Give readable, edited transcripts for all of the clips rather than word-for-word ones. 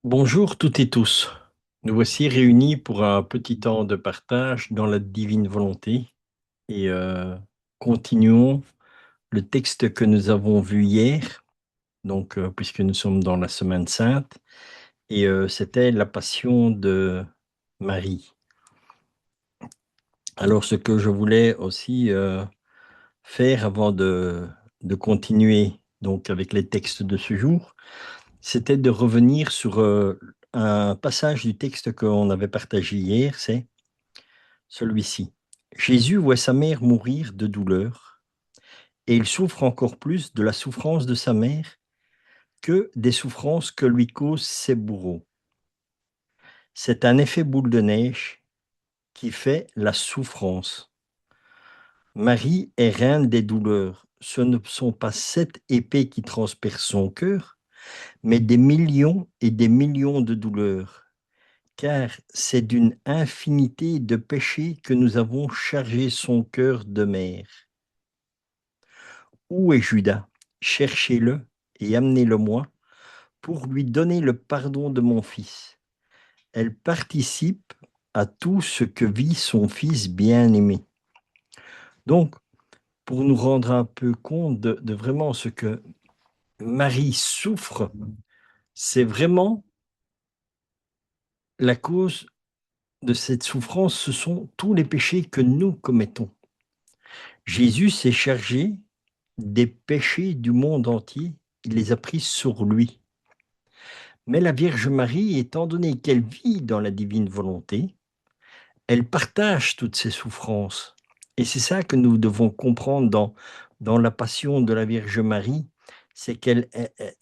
Bonjour toutes et tous. Nous voici réunis pour un petit temps de partage dans la divine volonté et continuons le texte que nous avons vu hier, donc puisque nous sommes dans la Semaine Sainte, et c'était la Passion de Marie. Alors ce que je voulais aussi faire avant de continuer donc avec les textes de ce jour, c'était de revenir sur un passage du texte qu'on avait partagé hier, c'est celui-ci. Jésus voit sa mère mourir de douleur et il souffre encore plus de la souffrance de sa mère que des souffrances que lui causent ses bourreaux. C'est un effet boule de neige qui fait la souffrance. Marie est reine des douleurs. Ce ne sont pas 7 épées qui transpercent son cœur, mais des millions et des millions de douleurs, car c'est d'une infinité de péchés que nous avons chargé son cœur de mère. Où est Judas? Cherchez-le et amenez-le-moi pour lui donner le pardon de mon fils. Elle participe à tout ce que vit son fils bien-aimé. Donc, pour nous rendre un peu compte de vraiment ce que Marie souffre, c'est vraiment la cause de cette souffrance, ce sont tous les péchés que nous commettons. Jésus s'est chargé des péchés du monde entier, il les a pris sur lui. Mais la Vierge Marie, étant donné qu'elle vit dans la divine volonté, elle partage toutes ses souffrances. Et c'est ça que nous devons comprendre dans la passion de la Vierge Marie, c'est qu'elle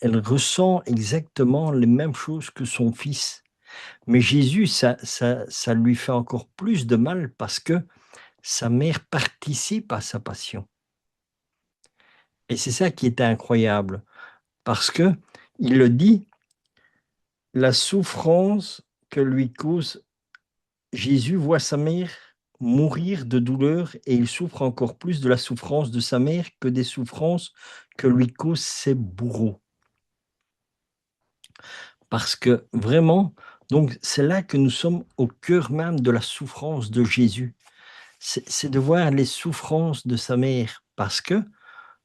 ressent exactement les mêmes choses que son fils. Mais Jésus, ça lui fait encore plus de mal parce que sa mère participe à sa passion. Et c'est ça qui est incroyable, parce que il le dit, la souffrance que lui cause Jésus voit sa mère mourir de douleur et il souffre encore plus de la souffrance de sa mère que des souffrances que lui causent ses bourreaux. Parce que vraiment, donc c'est là que nous sommes au cœur même de la souffrance de Jésus. C'est de voir les souffrances de sa mère, parce que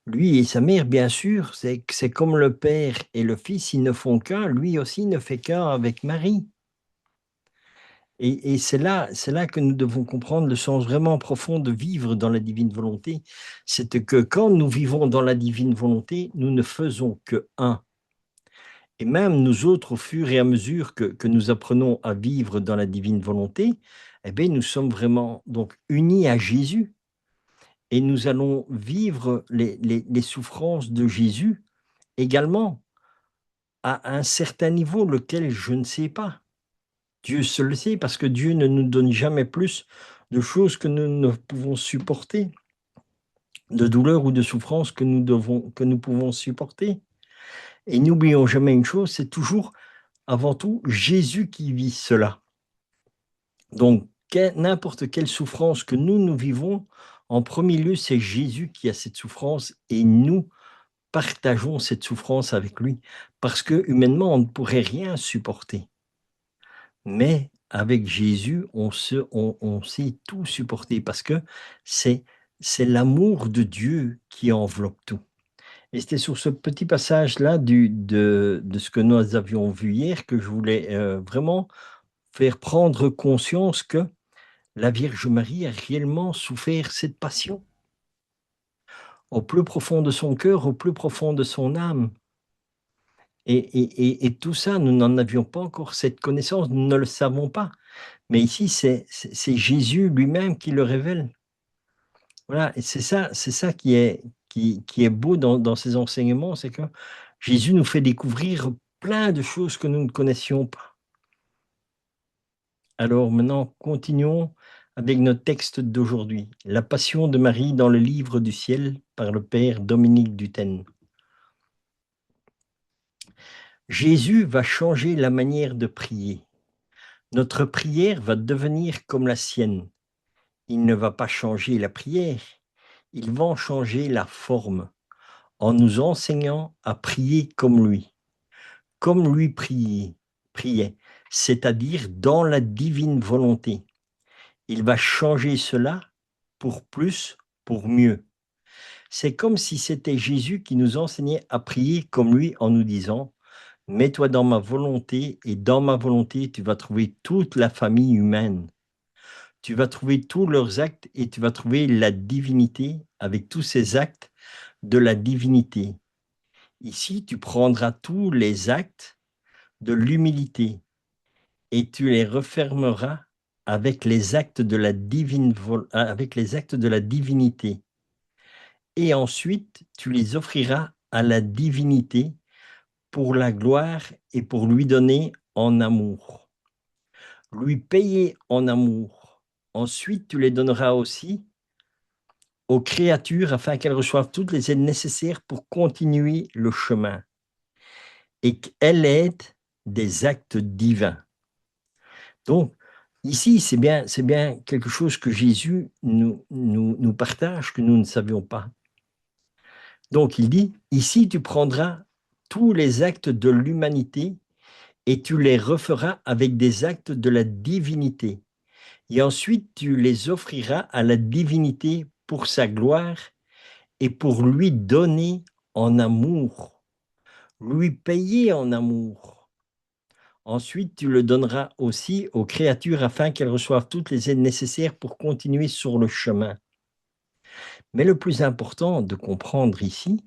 lui et sa mère, bien sûr, c'est comme le père et le fils, ils ne font qu'un, lui aussi ne fait qu'un avec Marie. Et c'est là que nous devons comprendre le sens vraiment profond de vivre dans la divine volonté. C'est que quand nous vivons dans la divine volonté, nous ne faisons que un. Et même nous autres, au fur et à mesure que nous apprenons à vivre dans la divine volonté, eh bien, nous sommes vraiment donc unis à Jésus. Et nous allons vivre les souffrances de Jésus également à un certain niveau, lequel je ne sais pas. Dieu seul le sait, parce que Dieu ne nous donne jamais plus de choses que nous ne pouvons supporter, de douleurs ou de souffrances que nous pouvons supporter. Et n'oublions jamais une chose, c'est toujours, avant tout, Jésus qui vit cela. Donc, n'importe quelle souffrance que nous vivons, en premier lieu, c'est Jésus qui a cette souffrance et nous partageons cette souffrance avec lui. Parce que humainement, on ne pourrait rien supporter. Mais avec Jésus, on sait tout supporter parce que c'est c'est l'amour de Dieu qui enveloppe tout. Et c'était sur ce petit passage-là de ce que nous avions vu hier que je voulais, vraiment faire prendre conscience que la Vierge Marie a réellement souffert cette passion, au plus profond de son cœur, au plus profond de son âme. Et tout ça, nous n'en avions pas encore cette connaissance, nous ne le savons pas. Mais ici, c'est Jésus lui-même qui le révèle. Voilà, et c'est ça qui est beau dans ces enseignements, c'est que Jésus nous fait découvrir plein de choses que nous ne connaissions pas. Alors maintenant, continuons avec notre texte d'aujourd'hui, la Passion de Marie dans le livre du ciel par le père Dominique Dutène. Jésus va changer la manière de prier. Notre prière va devenir comme la sienne. Il ne va pas changer la prière, il va en changer la forme, en nous enseignant à prier comme lui prier. priait, c'est-à-dire dans la divine volonté. Il va changer cela pour plus, pour mieux. C'est comme si c'était Jésus qui nous enseignait à prier comme lui en nous disant: mets-toi dans ma volonté et dans ma volonté, tu vas trouver toute la famille humaine. Tu vas trouver tous leurs actes et tu vas trouver la divinité avec tous ces actes de la divinité. Ici, tu prendras tous les actes de l'humilité et tu les refermeras avec les actes de la avec les actes de la divinité. Et ensuite, tu les offriras à la divinité pour la gloire et pour lui donner en amour. Lui payer en amour. Ensuite, tu les donneras aussi aux créatures afin qu'elles reçoivent toutes les aides nécessaires pour continuer le chemin et qu'elles aident des actes divins. Donc, ici, c'est bien quelque chose que Jésus nous partage, que nous ne savions pas. Donc, il dit, ici, tu prendras tous les actes de l'humanité et tu les referas avec des actes de la divinité. Et ensuite, tu les offriras à la divinité pour sa gloire et pour lui donner en amour, lui payer en amour. Ensuite, tu le donneras aussi aux créatures afin qu'elles reçoivent toutes les aides nécessaires pour continuer sur le chemin. Mais le plus important de comprendre ici,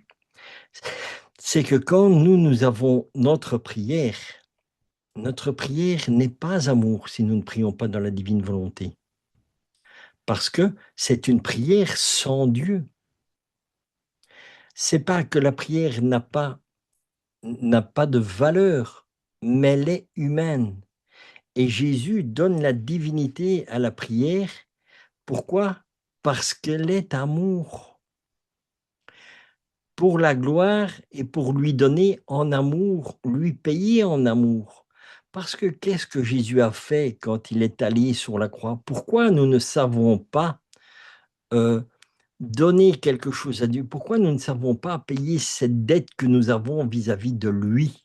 c'est que quand nous avons notre prière n'est pas amour si nous ne prions pas dans la divine volonté. Parce que c'est une prière sans Dieu. C'est pas que la prière n'a pas de valeur, mais elle est humaine. Et Jésus donne la divinité à la prière. Pourquoi? Parce qu'elle est amour. Pour la gloire et pour lui donner en amour, lui payer en amour. Parce que qu'est-ce que Jésus a fait quand il est allé sur la croix? Pourquoi nous ne savons pas euh, donner quelque chose à Dieu? Pourquoi nous ne savons pas payer cette dette que nous avons vis-à-vis de lui?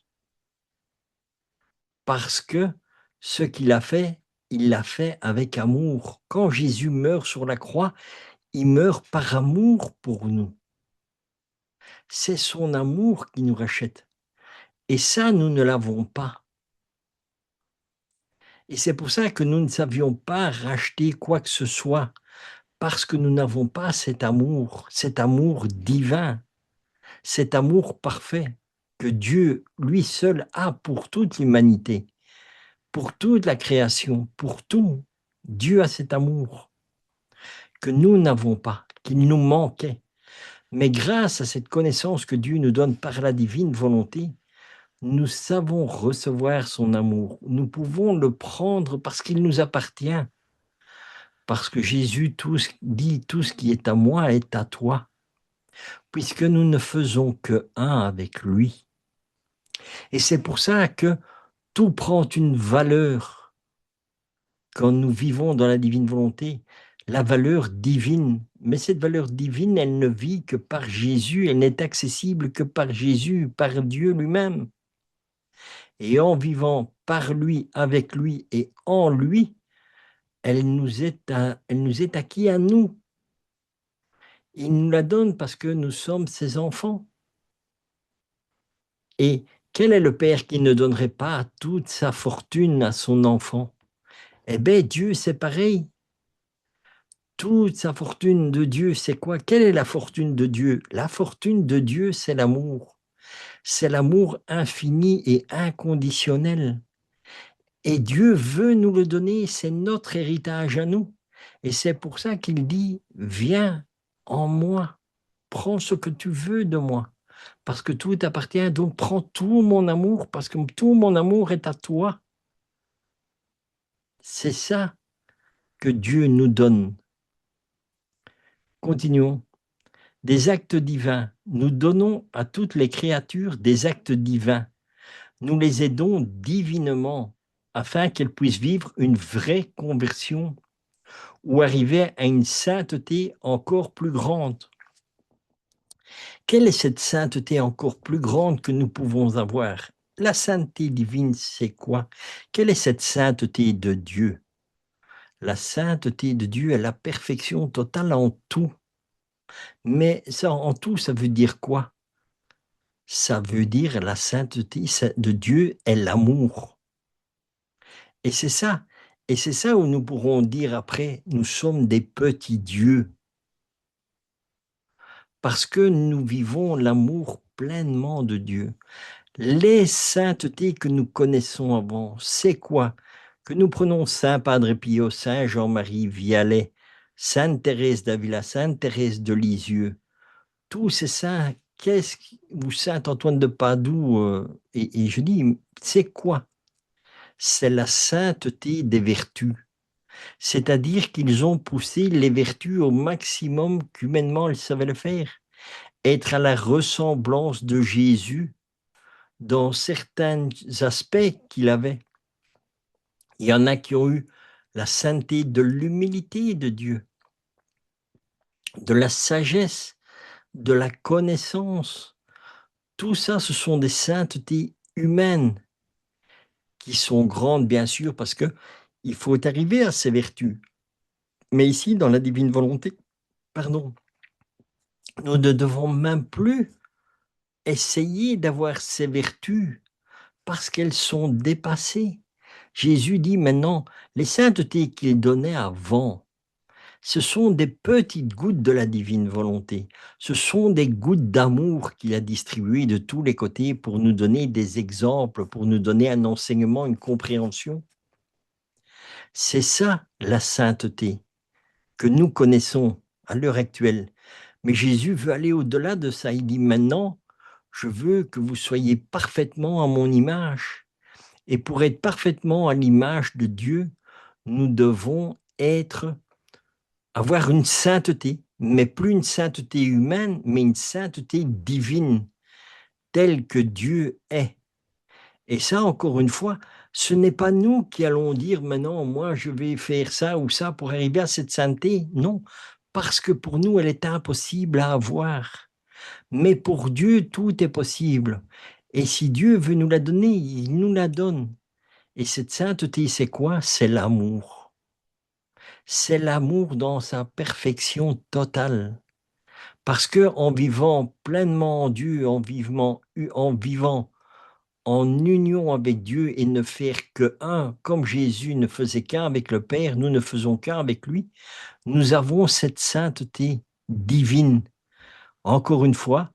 Parce que ce qu'il a fait, il l'a fait avec amour. Quand Jésus meurt sur la croix, il meurt par amour pour nous. C'est son amour qui nous rachète. Et ça, nous ne l'avons pas. Et c'est pour ça que nous ne savions pas racheter quoi que ce soit, parce que nous n'avons pas cet amour divin, cet amour parfait que Dieu, lui seul, a pour toute l'humanité, pour toute la création, pour tout. Dieu a cet amour que nous n'avons pas, qu'il nous manquait. Mais grâce à cette connaissance que Dieu nous donne par la divine volonté, nous savons recevoir son amour. Nous pouvons le prendre parce qu'il nous appartient. Parce que Jésus dit tout ce qui est à moi est à toi. Puisque nous ne faisons que un avec lui. Et c'est pour ça que tout prend une valeur quand nous vivons dans la divine volonté, la valeur divine. Mais cette valeur divine, elle ne vit que par Jésus, elle n'est accessible que par Jésus, par Dieu lui-même. Et en vivant par lui, avec lui et en lui, elle nous est acquise à nous. Il nous la donne parce que nous sommes ses enfants. Et quel est le père qui ne donnerait pas toute sa fortune à son enfant? Eh bien, Dieu, c'est pareil. Toute sa fortune de Dieu, c'est quoi? Quelle est la fortune de Dieu? La fortune de Dieu, c'est l'amour. C'est l'amour infini et inconditionnel. Et Dieu veut nous le donner, c'est notre héritage à nous. Et c'est pour ça qu'il dit, viens en moi, prends ce que tu veux de moi, parce que tout t'appartient, donc prends tout mon amour, parce que tout mon amour est à toi. C'est ça que Dieu nous donne. Continuons. Des actes divins. Nous donnons à toutes les créatures des actes divins. Nous les aidons divinement afin qu'elles puissent vivre une vraie conversion ou arriver à une sainteté encore plus grande. Quelle est cette sainteté encore plus grande que nous pouvons avoir? la sainteté divine, c'est quoi? Quelle est cette sainteté de Dieu? La sainteté de Dieu est la perfection totale en tout. Mais ça, en tout, ça veut dire quoi? Ça veut dire la sainteté de Dieu est l'amour. Et c'est ça. Et c'est ça où nous pourrons dire après, nous sommes des petits dieux, parce que nous vivons l'amour pleinement de Dieu. Les saintetés que nous connaissons avant, c'est quoi? Que nous prenons Saint Padre Pio, Saint Jean-Marie Vianney, Sainte Thérèse d'Avila, Sainte Thérèse de Lisieux, tous ces saints, ou Saint Antoine de Padoue, et je dis, c'est quoi? C'est la sainteté des vertus. C'est-à-dire qu'ils ont poussé les vertus au maximum qu'humainement ils savaient le faire. Être à la ressemblance de Jésus dans certains aspects qu'il avait. Il y en a qui ont eu la sainteté de l'humilité de Dieu, de la sagesse, de la connaissance. Tout ça, ce sont des saintetés humaines qui sont grandes, bien sûr, parce que il faut arriver à ces vertus. Mais ici, dans la divine volonté, pardon, nous ne devons même plus essayer d'avoir ces vertus parce qu'elles sont dépassées. Jésus dit maintenant, les saintetés qu'il donnait avant, ce sont des petites gouttes de la divine volonté. Ce sont des gouttes d'amour qu'il a distribuées de tous les côtés pour nous donner des exemples, pour nous donner un enseignement, une compréhension. C'est ça la sainteté que nous connaissons à l'heure actuelle. Mais Jésus veut aller au-delà de ça. Il dit maintenant, je veux que vous soyez parfaitement à mon image. Et pour être parfaitement à l'image de Dieu, nous devons avoir une sainteté, mais plus une sainteté humaine, mais une sainteté divine, telle que Dieu est. Et ça, encore une fois, ce n'est pas nous qui allons dire maintenant, moi, je vais faire ça ou ça pour arriver à cette sainteté. Non, parce que pour nous, elle est impossible à avoir. Mais pour Dieu, tout est possible. Et si Dieu veut nous la donner, il nous la donne. Et cette sainteté, c'est quoi? C'est l'amour. C'est l'amour dans sa perfection totale. Parce que en vivant pleinement en Dieu, en vivant en union avec Dieu et ne faire que un, comme Jésus ne faisait qu'un avec le Père, nous ne faisons qu'un avec lui, nous avons cette sainteté divine. Encore une fois,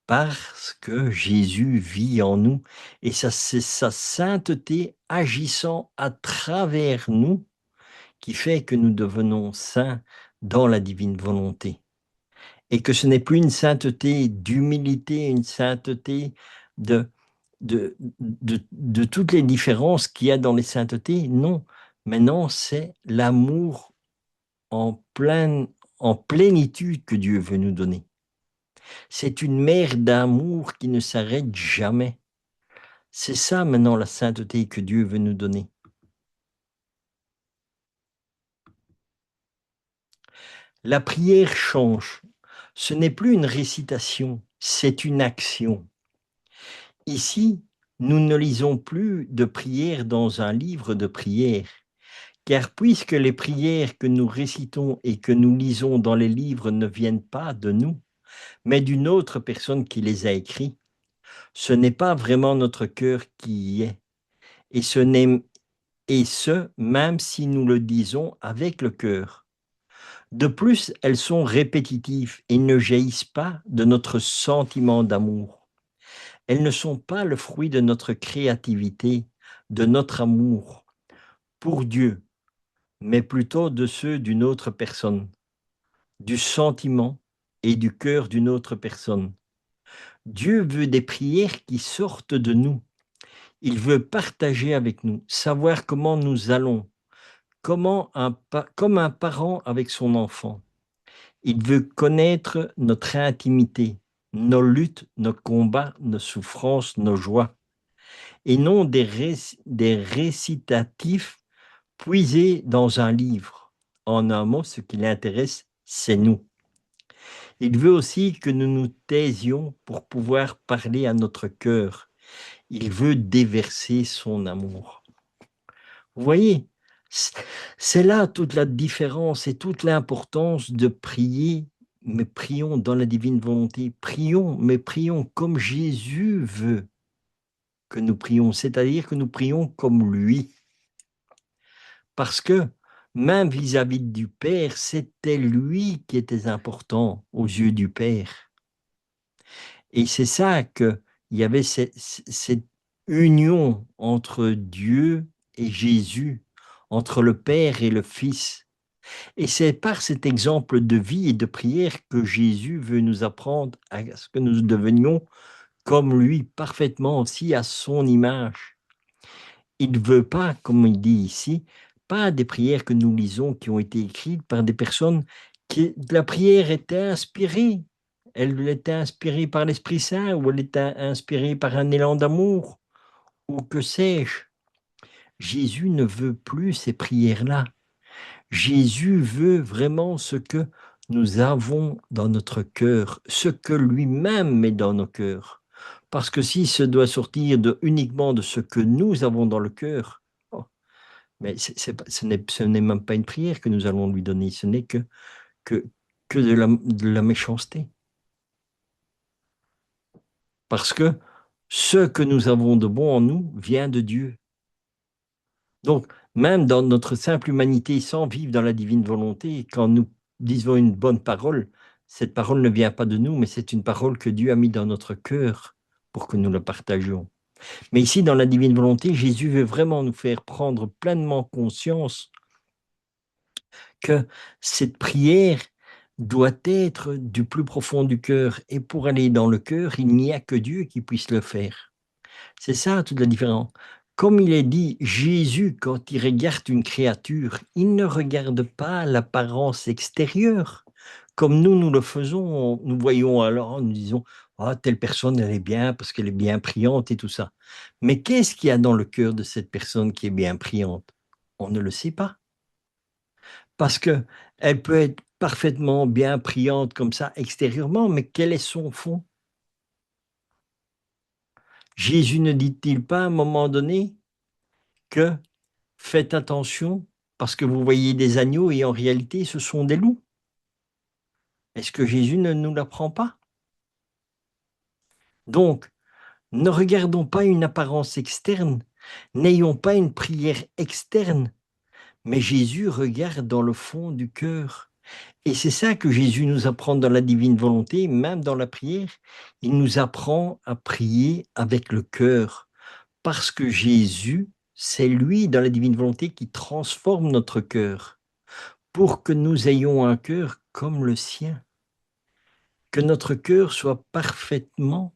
parce que Jésus vit en nous et ça, c'est sa sainteté agissant à travers nous qui fait que nous devenons saints dans la divine volonté. Et que ce n'est plus une sainteté d'humilité, une sainteté de, de toutes les différences qu'il y a dans les saintetés. Non, maintenant c'est l'amour en plénitude que Dieu veut nous donner. C'est une mer d'amour qui ne s'arrête jamais. C'est ça maintenant la sainteté que Dieu veut nous donner. La prière change. Ce n'est plus une récitation, c'est une action. Ici, nous ne lisons plus de prières dans un livre de prières, car puisque les prières que nous récitons et que nous lisons dans les livres ne viennent pas de nous, mais d'une autre personne qui les a écrits, ce n'est pas vraiment notre cœur qui y est. Et ce, même si nous le disons avec le cœur. De plus, elles sont répétitives et ne jaillissent pas de notre sentiment d'amour. Elles ne sont pas le fruit de notre créativité, de notre amour pour Dieu, mais plutôt de ceux d'une autre personne, du sentiment et du cœur d'une autre personne. Dieu veut des prières qui sortent de nous. Il veut partager avec nous, savoir comment nous allons, comme un parent avec son enfant. Il veut connaître notre intimité, nos luttes, nos combats, nos souffrances, nos joies, et non des récitatifs puisés dans un livre. En un mot, ce qui l'intéresse, c'est nous. Il veut aussi que nous nous taisions pour pouvoir parler à notre cœur Il veut déverser son amour. Vous voyez, c'est là toute la différence et toute l'importance de prier, mais prions dans la divine volonté. Prions, mais prions comme Jésus veut que nous prions, c'est-à-dire que nous prions comme lui. Parce que même vis-à-vis du Père, c'était lui qui était important aux yeux du Père. Et c'est ça qu'il y avait cette union entre Dieu et Jésus, entre le Père et le Fils. Et c'est par cet exemple de vie et de prière que Jésus veut nous apprendre à ce que nous devenions comme lui, parfaitement aussi à son image. Il ne veut pas, comme il dit ici, pas des prières que nous lisons qui ont été écrites par des personnes qui la prière était inspirée. Elle était inspirée par l'Esprit Saint ou elle était inspirée par un élan d'amour ou que sais-je. Jésus ne veut plus ces prières-là. Jésus veut vraiment ce que nous avons dans notre cœur, ce que lui-même met dans nos cœurs. Parce que si ce doit sortir uniquement de ce que nous avons dans le cœur, oh, mais ce n'est même pas une prière que nous allons lui donner, ce n'est que, que de la méchanceté. Parce que ce que nous avons de bon en nous vient de Dieu. Donc, même dans notre simple humanité, sans vivre dans la divine volonté, quand nous disons une bonne parole, cette parole ne vient pas de nous, mais c'est une parole que Dieu a mis dans notre cœur pour que nous la partagions. Mais ici, dans la divine volonté, Jésus veut vraiment nous faire prendre pleinement conscience que cette prière doit être du plus profond du cœur. Et pour aller dans le cœur, il n'y a que Dieu qui puisse le faire. C'est ça toute la différence. Comme il est dit, Jésus, quand il regarde une créature, il ne regarde pas l'apparence extérieure. Comme nous le faisons, nous voyons alors, nous disons, ah, telle personne, elle est bien parce qu'elle est bien priante et tout ça. Mais qu'est-ce qu'il y a dans le cœur de cette personne qui est bien priante? On ne le sait pas. Parce que elle peut être parfaitement bien priante comme ça extérieurement, mais quel est son fond? Jésus ne dit-il pas à un moment donné que faites attention parce que vous voyez des agneaux et en réalité ce sont des loups? Est-ce que Jésus ne nous l'apprend pas? Donc, ne regardons pas une apparence externe, n'ayons pas une prière externe, mais Jésus regarde dans le fond du cœur. Et c'est ça que Jésus nous apprend dans la divine volonté, même dans la prière. Il nous apprend à prier avec le cœur, parce que Jésus, c'est lui, dans la divine volonté, qui transforme notre cœur, pour que nous ayons un cœur comme le sien, que notre cœur soit parfaitement,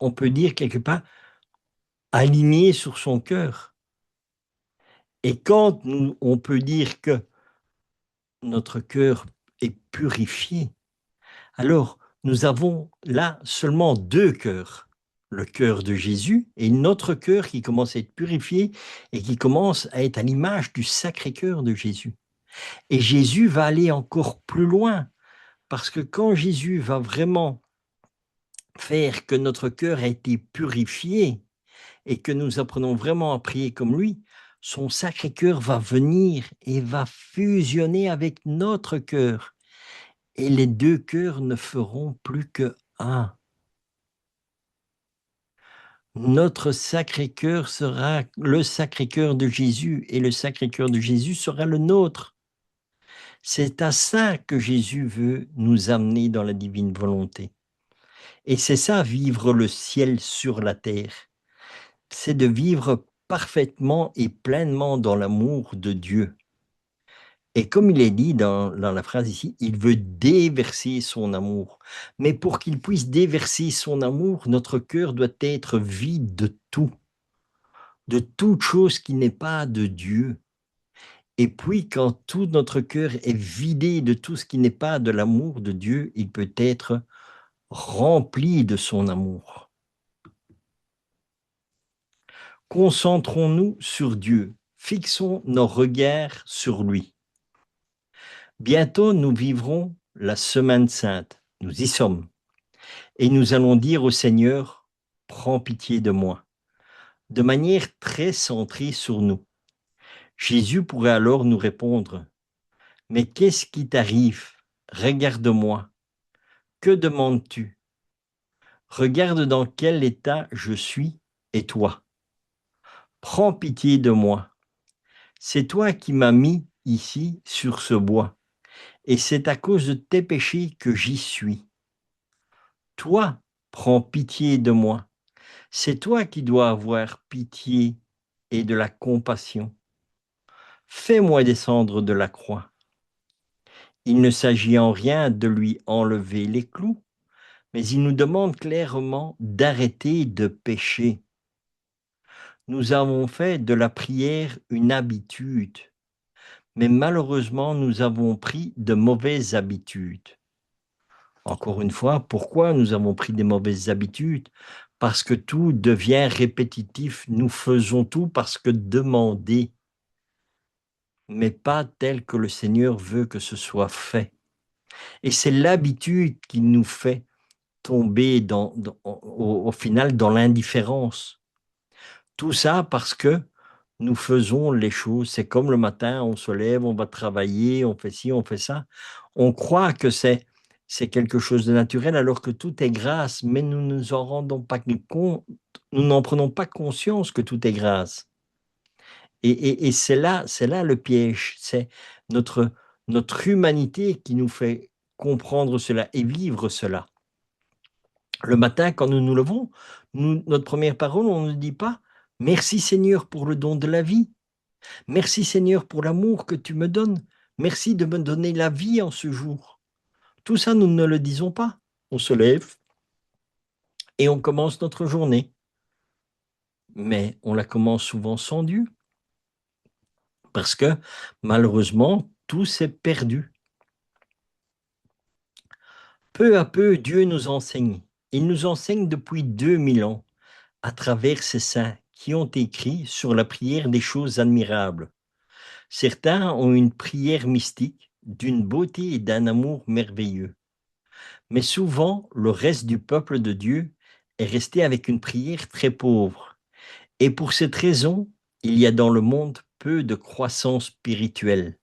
on peut dire quelque part, aligné sur son cœur. Et quand on peut dire que notre cœur est purifié, alors nous avons là seulement deux cœurs. Le cœur de Jésus et notre cœur qui commence à être purifié et qui commence à être à l'image du Sacré-Cœur de Jésus. Et Jésus va aller encore plus loin, parce que quand Jésus va vraiment faire que notre cœur a été purifié et que nous apprenons vraiment à prier comme lui, son Sacré-Cœur va venir et va fusionner avec notre cœur. Et les deux cœurs ne feront plus que un. Notre Sacré-Cœur sera le Sacré-Cœur de Jésus et le Sacré-Cœur de Jésus sera le nôtre. C'est à ça que Jésus veut nous amener dans la divine volonté. Et c'est ça, vivre le ciel sur la terre. C'est de vivre parfaitement et pleinement dans l'amour de Dieu. Et comme il est dit dans la phrase ici, il veut déverser son amour. Mais pour qu'il puisse déverser son amour, notre cœur doit être vide de toute chose qui n'est pas de Dieu. Et puis, quand tout notre cœur est vidé de tout ce qui n'est pas de l'amour de Dieu, il peut être rempli de son amour. Concentrons-nous sur Dieu, fixons nos regards sur lui. Bientôt, nous vivrons la Semaine Sainte, nous y sommes, et nous allons dire au Seigneur, prends pitié de moi, de manière très centrée sur nous. Jésus pourrait alors nous répondre, mais qu'est-ce qui t'arrive? Regarde-moi. Que demandes-tu? Regarde dans quel état je suis et toi. Prends pitié de moi. C'est toi qui m'as mis ici sur ce bois, et c'est à cause de tes péchés que j'y suis. Toi, prends pitié de moi. C'est toi qui dois avoir pitié et de la compassion. Fais-moi descendre de la croix. Il ne s'agit en rien de lui enlever les clous, mais il nous demande clairement d'arrêter de pécher. Nous avons fait de la prière une habitude, mais malheureusement, nous avons pris de mauvaises habitudes. Encore une fois, pourquoi nous avons pris des mauvaises habitudes? Parce que tout devient répétitif. Nous faisons tout parce que demandé, mais pas tel que le Seigneur veut que ce soit fait. Et c'est l'habitude qui nous fait tomber au final dans l'indifférence. Tout ça parce que nous faisons les choses. C'est comme le matin, on se lève, on va travailler, on fait ci, on fait ça. On croit que c'est quelque chose de naturel alors que tout est grâce, mais nous ne nous en rendons pas compte, nous n'en prenons pas conscience que tout est grâce. Et c'est là le piège, c'est notre, notre humanité qui nous fait comprendre cela et vivre cela. Le matin, quand nous nous levons, notre première parole, on ne dit pas merci Seigneur pour le don de la vie. Merci Seigneur pour l'amour que tu me donnes. Merci de me donner la vie en ce jour. Tout ça, nous ne le disons pas. On se lève et on commence notre journée. Mais on la commence souvent sans Dieu. Parce que malheureusement, tout s'est perdu. Peu à peu, Dieu nous enseigne. Il nous enseigne depuis 2000 ans à travers ces saints qui ont écrit sur la prière des choses admirables. Certains ont une prière mystique d'une beauté et d'un amour merveilleux. Mais souvent, le reste du peuple de Dieu est resté avec une prière très pauvre. Et pour cette raison, il y a dans le monde peu de croissance spirituelle,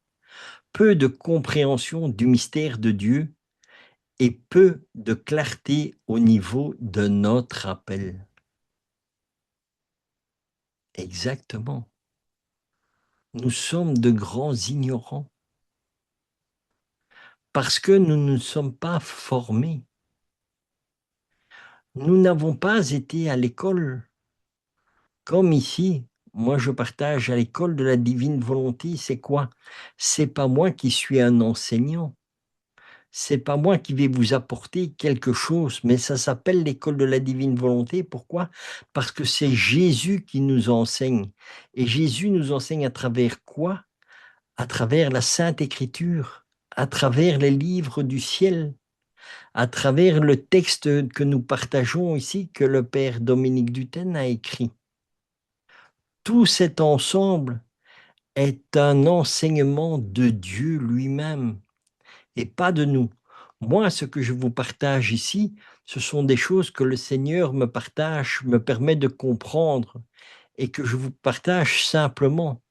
peu de compréhension du mystère de Dieu et peu de clarté au niveau de notre appel. Exactement. Nous sommes de grands ignorants parce que nous ne sommes pas formés. Nous n'avons pas été à l'école. Comme ici, moi je partage à l'école de la divine volonté, c'est quoi? C'est pas moi qui suis un enseignant. C'est pas moi qui vais vous apporter quelque chose, mais ça s'appelle l'école de la divine volonté. Pourquoi? Parce que c'est Jésus qui nous enseigne. Et Jésus nous enseigne à travers quoi? À travers la Sainte Écriture, à travers les livres du ciel, à travers le texte que nous partageons ici, que le Père Dominique Dutène a écrit. Tout cet ensemble est un enseignement de Dieu lui-même et pas de nous. Moi, ce que je vous partage ici, ce sont des choses que le Seigneur me partage, me permet de comprendre et que je vous partage simplement,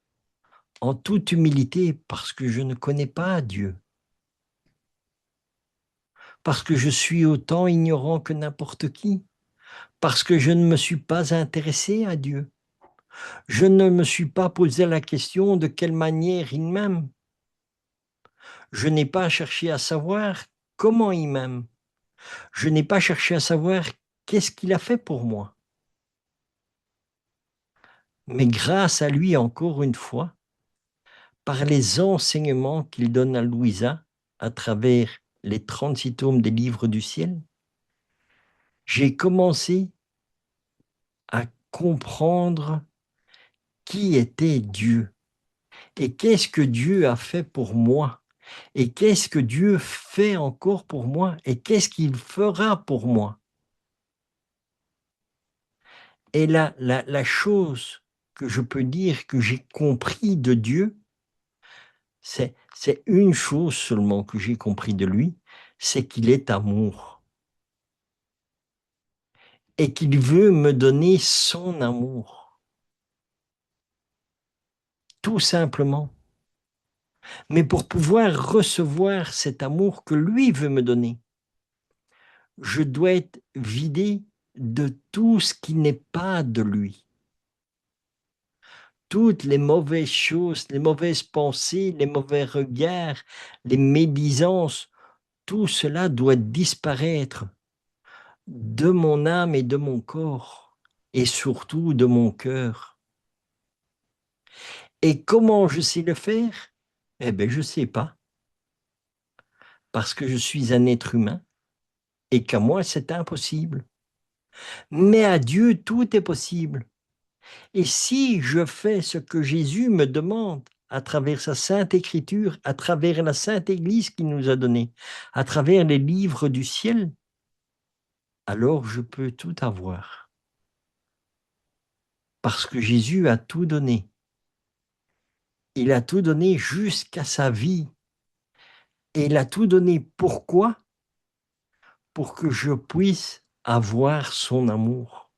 en toute humilité, parce que je ne connais pas Dieu, parce que je suis autant ignorant que n'importe qui, parce que je ne me suis pas intéressé à Dieu. Je ne me suis pas posé la question de quelle manière il m'aime. Je n'ai pas cherché à savoir comment il m'aime. Je n'ai pas cherché à savoir qu'est-ce qu'il a fait pour moi. Mais grâce à lui, encore une fois, par les enseignements qu'il donne à Louisa à travers les 36 tomes des livres du ciel, j'ai commencé à comprendre qui était Dieu et qu'est-ce que Dieu a fait pour moi et qu'est-ce que Dieu fait encore pour moi et qu'est-ce qu'il fera pour moi. Et la chose que je peux dire que j'ai compris de Dieu, c'est une chose seulement que j'ai compris de lui, c'est qu'il est amour. et qu'il veut me donner son amour, tout simplement. Mais pour pouvoir recevoir cet amour que lui veut me donner, je dois être vidé de tout ce qui n'est pas de lui. Toutes les mauvaises choses, les mauvaises pensées, les mauvais regards, les médisances, tout cela doit disparaître de mon âme et de mon corps, et surtout de mon cœur. Et comment je sais le faire? Eh bien, je ne sais pas, parce que je suis un être humain, et qu'à moi, c'est impossible. Mais à Dieu, tout est possible. Et si je fais ce que Jésus me demande à travers sa sainte écriture, à travers la sainte église qu'il nous a donnée, à travers les livres du ciel, alors je peux tout avoir. Parce que Jésus a tout donné. Il a tout donné jusqu'à sa vie. Et il a tout donné pourquoi? Pour que je puisse avoir son amour.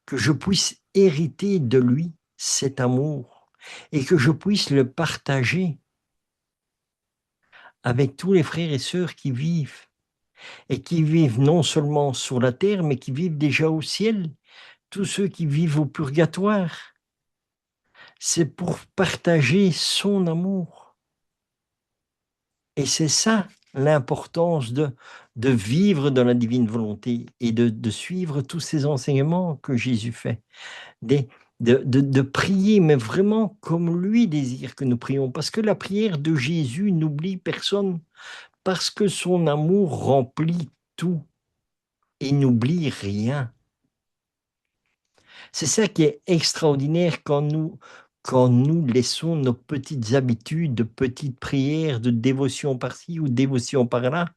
Que je puisse hériter de lui cet amour. Et que je puisse le partager avec tous les frères et sœurs qui vivent. Et qui vivent non seulement sur la terre, mais qui vivent déjà au ciel. Tous ceux qui vivent au purgatoire. C'est pour partager son amour. Et c'est ça l'importance de vivre dans la divine volonté et de suivre tous ces enseignements que Jésus fait. Des, de prier, mais vraiment comme lui désire que nous prions. Parce que la prière de Jésus n'oublie personne. Parce que son amour remplit tout et n'oublie rien. C'est ça qui est extraordinaire quand nous laissons nos petites habitudes de petites prières, de dévotion par-ci ou dévotion par-là.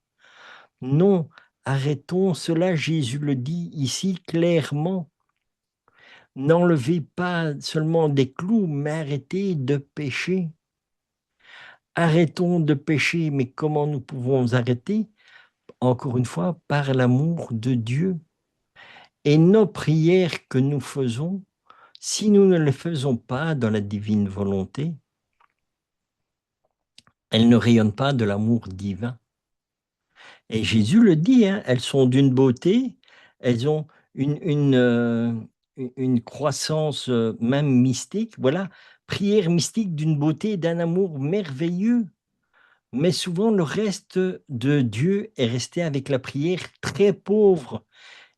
Non, arrêtons cela, Jésus le dit ici clairement. N'enlevez pas seulement des clous, mais arrêtez de pécher. Arrêtons de pécher, mais comment nous pouvons arrêter? Encore une fois, par l'amour de Dieu. Et nos prières que nous faisons, si nous ne les faisons pas dans la divine volonté, elles ne rayonnent pas de l'amour divin. Et Jésus le dit, hein, elles sont d'une beauté, elles ont une croissance même mystique, voilà, prière mystique d'une beauté, d'un amour merveilleux. Mais souvent, le reste de Dieu est resté avec la prière très pauvre.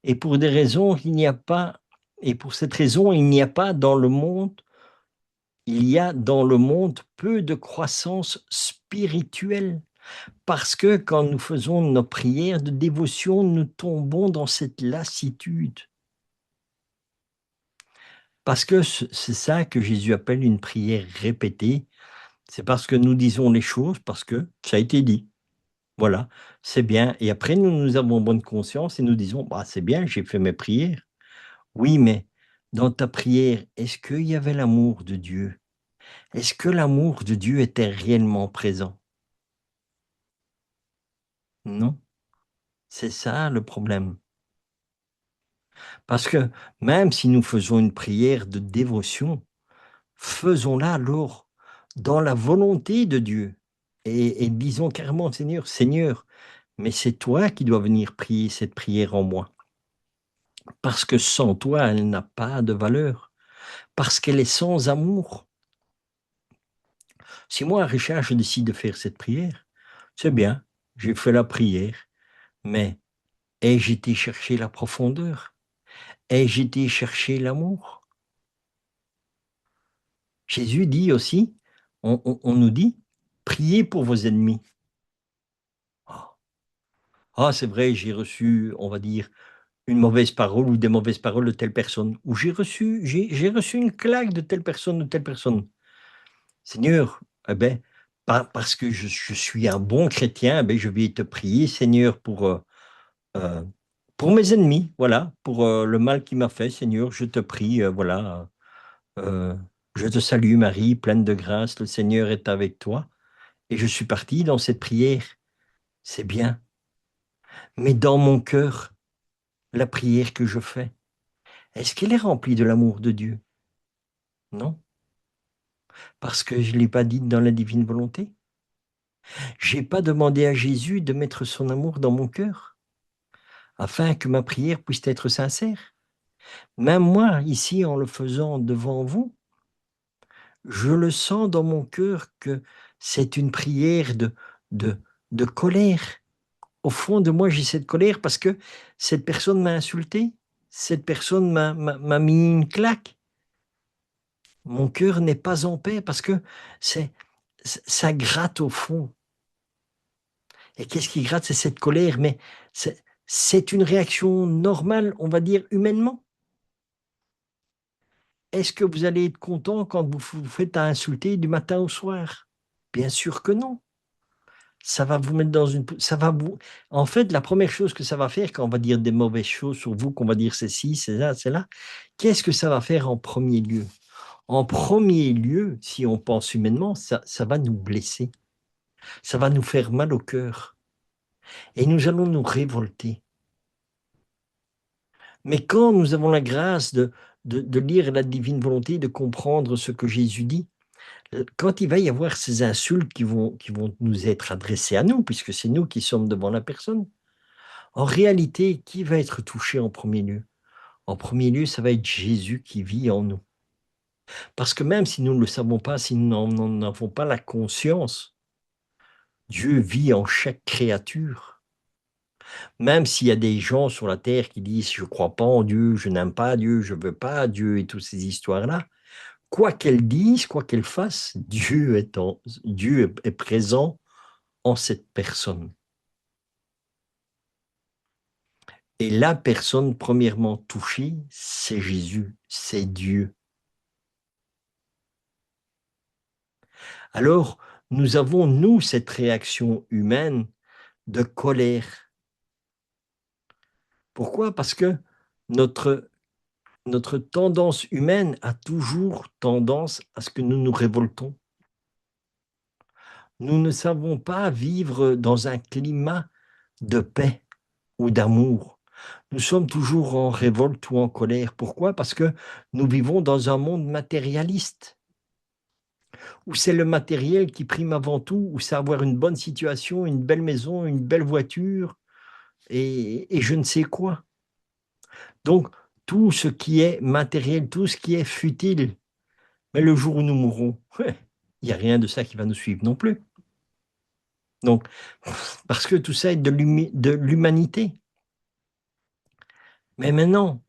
Et pour des raisons qu'il n'y a pas, et pour cette raison, il n'y a pas dans le monde, il y a dans le monde peu de croissance spirituelle. Parce que quand nous faisons nos prières de dévotion, nous tombons dans cette lassitude. Parce que c'est ça que Jésus appelle une prière répétée. C'est parce que nous disons les choses, parce que ça a été dit. Voilà, c'est bien. Et après, nous avons bonne conscience et nous disons, bah, c'est bien, j'ai fait mes prières. Oui, mais dans ta prière, est-ce qu'il y avait l'amour de Dieu? Est-ce que l'amour de Dieu était réellement présent? Non, c'est ça le problème. Parce que même si nous faisons une prière de dévotion, faisons-la alors dans la volonté de Dieu. Et disons carrément, Seigneur, Seigneur, mais c'est toi qui dois venir prier cette prière en moi. Parce que sans toi, elle n'a pas de valeur. Parce qu'elle est sans amour. Si moi, Richard, je décide de faire cette prière, c'est bien, j'ai fait la prière, mais ai-je été chercher la profondeur? Ai-je été chercher l'amour? Jésus dit aussi, on nous dit, priez pour vos ennemis. Ah, ah, c'est vrai, j'ai reçu, on va dire, une mauvaise parole ou des mauvaises paroles de telle personne, ou j'ai reçu une claque de telle personne ou telle personne. Seigneur, eh ben, parce que je suis un bon chrétien, eh ben, je vais te prier, Seigneur, euh, pour mes ennemis, voilà, pour le mal qu'il m'a fait, Seigneur, je te prie, voilà, euh, je te salue, Marie, pleine de grâce, le Seigneur est avec toi. Et je suis parti dans cette prière. C'est bien. Mais dans mon cœur, la prière que je fais, est-ce qu'elle est remplie de l'amour de Dieu? Non, parce que je ne l'ai pas dite dans la divine volonté. Je n'ai pas demandé à Jésus de mettre son amour dans mon cœur, afin que ma prière puisse être sincère. Même moi, ici, en le faisant devant vous, je le sens dans mon cœur que c'est une prière de, de colère. Au fond de moi, j'ai cette colère parce que cette personne m'a insulté, cette personne m'a mis une claque. Mon cœur n'est pas en paix parce que c'est, ça gratte au fond. Et qu'est-ce qui gratte? C'est cette colère, mais c'est une réaction normale, on va dire humainement. Est-ce que vous allez être content quand vous vous faites insulter du matin au soir? Bien sûr que non. Ça va vous mettre dans une ça va vous en fait, la première chose que ça va faire quand on va dire des mauvaises choses sur vous, qu'on va dire c'est ci, c'est là, c'est là, qu'est-ce que ça va faire en premier lieu? En premier lieu, si on pense humainement, ça va nous blesser, ça va nous faire mal au cœur et nous allons nous révolter. Mais quand nous avons la grâce de lire la divine volonté, de comprendre ce que Jésus dit, quand il va y avoir ces insultes qui vont nous être adressées à nous, puisque c'est nous qui sommes devant la personne, en réalité, qui va être touché en premier lieu? En premier lieu, ça va être Jésus qui vit en nous. Parce que même si nous ne le savons pas, si nous n'en avons pas la conscience, Dieu vit en chaque créature. Même s'il y a des gens sur la terre qui disent: «Je ne crois pas en Dieu, je n'aime pas Dieu, je ne veux pas Dieu» et toutes ces histoires-là, quoi qu'elles disent, quoi qu'elles fassent, Dieu est présent en cette personne. Et la personne premièrement touchée, c'est Jésus, c'est Dieu. Alors, nous avons, nous, cette réaction humaine de colère. Pourquoi? Parce que notre, notre tendance humaine a toujours tendance à ce que nous nous révoltons. Nous ne savons pas vivre dans un climat de paix ou d'amour. Nous sommes toujours en révolte ou en colère. Pourquoi? Parce que nous vivons dans un monde matérialiste, où c'est le matériel qui prime avant tout, où c'est avoir une bonne situation, une belle maison, une belle voiture, et je ne sais quoi. Donc, tout ce qui est matériel, tout ce qui est futile, mais le jour où nous mourrons, il n'y a rien de ça qui va nous suivre non plus. Donc, parce que tout ça est de l'humanité. Mais maintenant,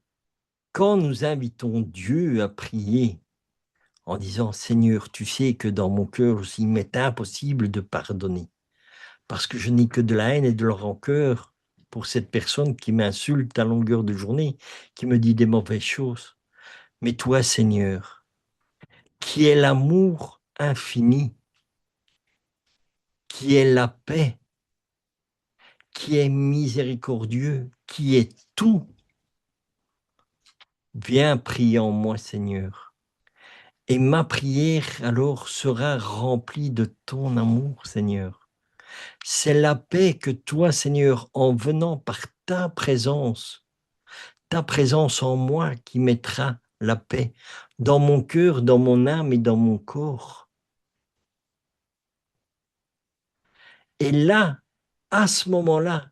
quand nous invitons Dieu à prier en disant: «Seigneur, tu sais que dans mon cœur aussi, il m'est impossible de pardonner, parce que je n'ai que de la haine et de la rancœur pour cette personne qui m'insulte à longueur de journée, qui me dit des mauvaises choses. Mais toi, Seigneur, qui est l'amour infini, qui est la paix, qui est miséricordieux, qui est tout, viens prier en moi, Seigneur. Et ma prière alors sera remplie de ton amour, Seigneur. C'est la paix que toi, Seigneur, en venant par ta présence en moi qui mettra la paix dans mon cœur, dans mon âme et dans mon corps. Et là, à ce moment-là,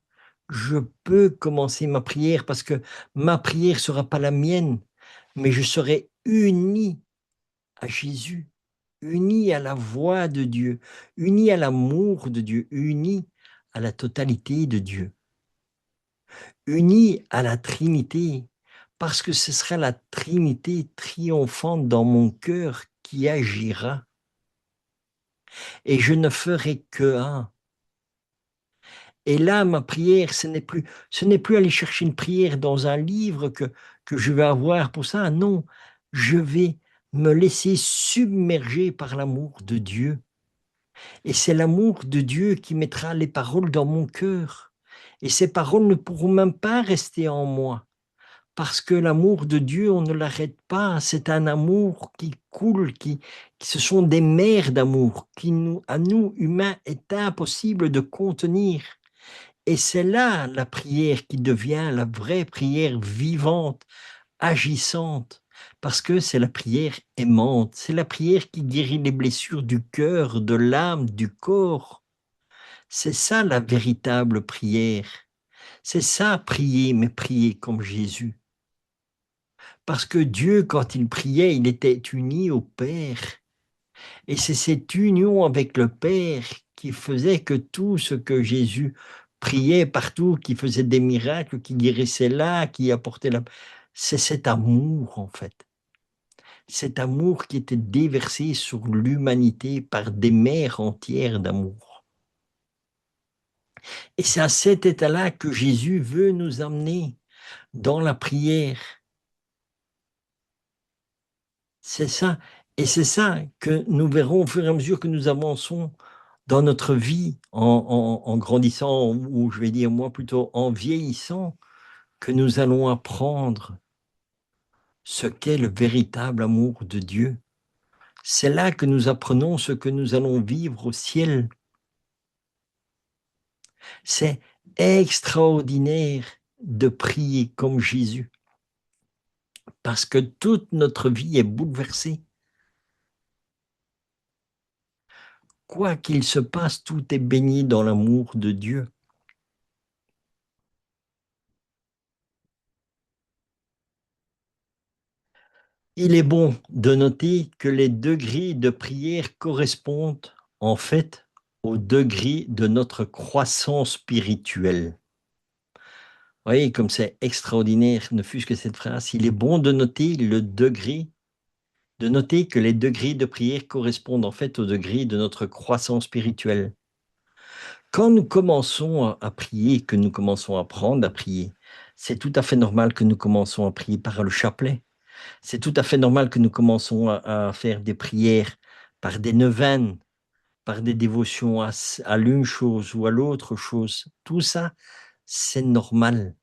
je peux commencer ma prière parce que ma prière sera pas la mienne, mais je serai uni à Jésus, uni à la voix de Dieu, uni à l'amour de Dieu, uni à la totalité de Dieu, uni à la Trinité, parce que ce sera la Trinité triomphante dans mon cœur qui agira et je ne ferai que un. Et là, ma prière, ce n'est plus aller chercher une prière dans un livre que je vais avoir pour ça. Non, je vais me laisser submerger par l'amour de Dieu. Et c'est l'amour de Dieu qui mettra les paroles dans mon cœur. Et ces paroles ne pourront même pas rester en moi. Parce que l'amour de Dieu, on ne l'arrête pas. C'est un amour qui coule, ce sont des mers d'amour qui à nous, humains, est impossible de contenir. Et c'est là la prière qui devient la vraie prière vivante, agissante, parce que c'est la prière aimante, c'est la prière qui guérit les blessures du cœur, de l'âme, du corps. C'est ça la véritable prière. C'est ça prier, mais prier comme Jésus. Parce que Dieu, quand il priait, il était uni au Père. Et c'est cette union avec le Père qui faisait que tout ce que Jésus priait partout, qui faisait des miracles, qui guérissait là, qui apportait la... C'est cet amour, en fait. Cet amour qui était déversé sur l'humanité par des mers entières d'amour. Et c'est à cet état-là que Jésus veut nous amener dans la prière. C'est ça. Et c'est ça que nous verrons au fur et à mesure que nous avançons dans notre vie, en grandissant, ou je vais dire moi plutôt en vieillissant, que nous allons apprendre ce qu'est le véritable amour de Dieu. C'est là que nous apprenons ce que nous allons vivre au ciel. C'est extraordinaire de prier comme Jésus, parce que toute notre vie est bouleversée. Quoi qu'il se passe, tout est baigné dans l'amour de Dieu. Il est bon de noter que les degrés de prière correspondent en fait au degré de notre croissance spirituelle. Vous voyez, comme c'est extraordinaire, ne fût-ce que cette phrase, il est bon de noter le degré, de noter que les degrés de prière correspondent en fait au degré de notre croissance spirituelle. Quand nous commençons à prier, que nous commençons à apprendre à prier, c'est tout à fait normal que nous commençons à prier par le chapelet. C'est tout à fait normal que nous commençons à faire des prières par des neuvaines, par des dévotions à l'une chose ou à l'autre chose. Tout ça, c'est normal.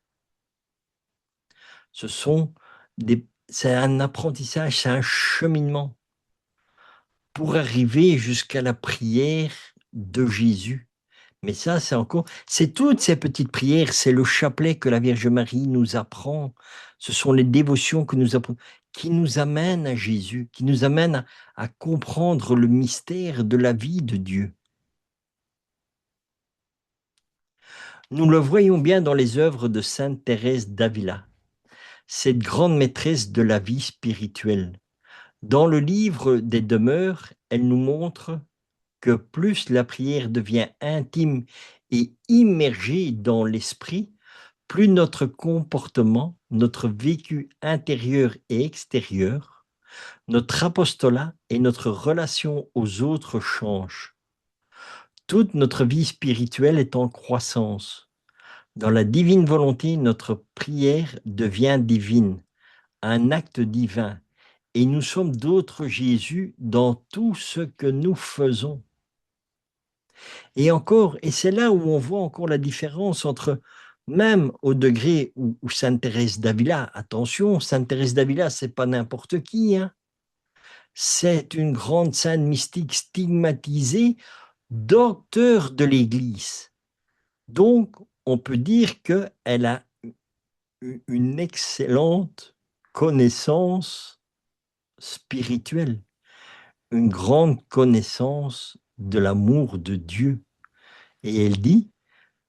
C'est un apprentissage, c'est un cheminement pour arriver jusqu'à la prière de Jésus. Mais ça, c'est toutes ces petites prières, c'est le chapelet que la Vierge Marie nous apprend. Ce sont les dévotions que nous apprenons, qui nous amènent à Jésus, qui nous amènent à comprendre le mystère de la vie de Dieu. Nous le voyons bien dans les œuvres de Sainte Thérèse d'Avila, cette grande maîtresse de la vie spirituelle. Dans le livre des Demeures, elle nous montre que plus la prière devient intime et immergée dans l'esprit, plus notre comportement, notre vécu intérieur et extérieur, notre apostolat et notre relation aux autres changent. Toute notre vie spirituelle est en croissance. Dans la divine volonté, notre prière devient divine, un acte divin, et nous sommes d'autres Jésus dans tout ce que nous faisons. Et encore, et c'est là où on voit encore la différence entre, même au degré où Sainte Thérèse d'Avila, attention, Sainte Thérèse d'Avila, c'est pas n'importe qui, hein. C'est une grande sainte mystique stigmatisée, docteur de l'Église. Donc, on peut dire qu'elle a une excellente connaissance spirituelle, une grande connaissance de l'amour de Dieu. Et elle dit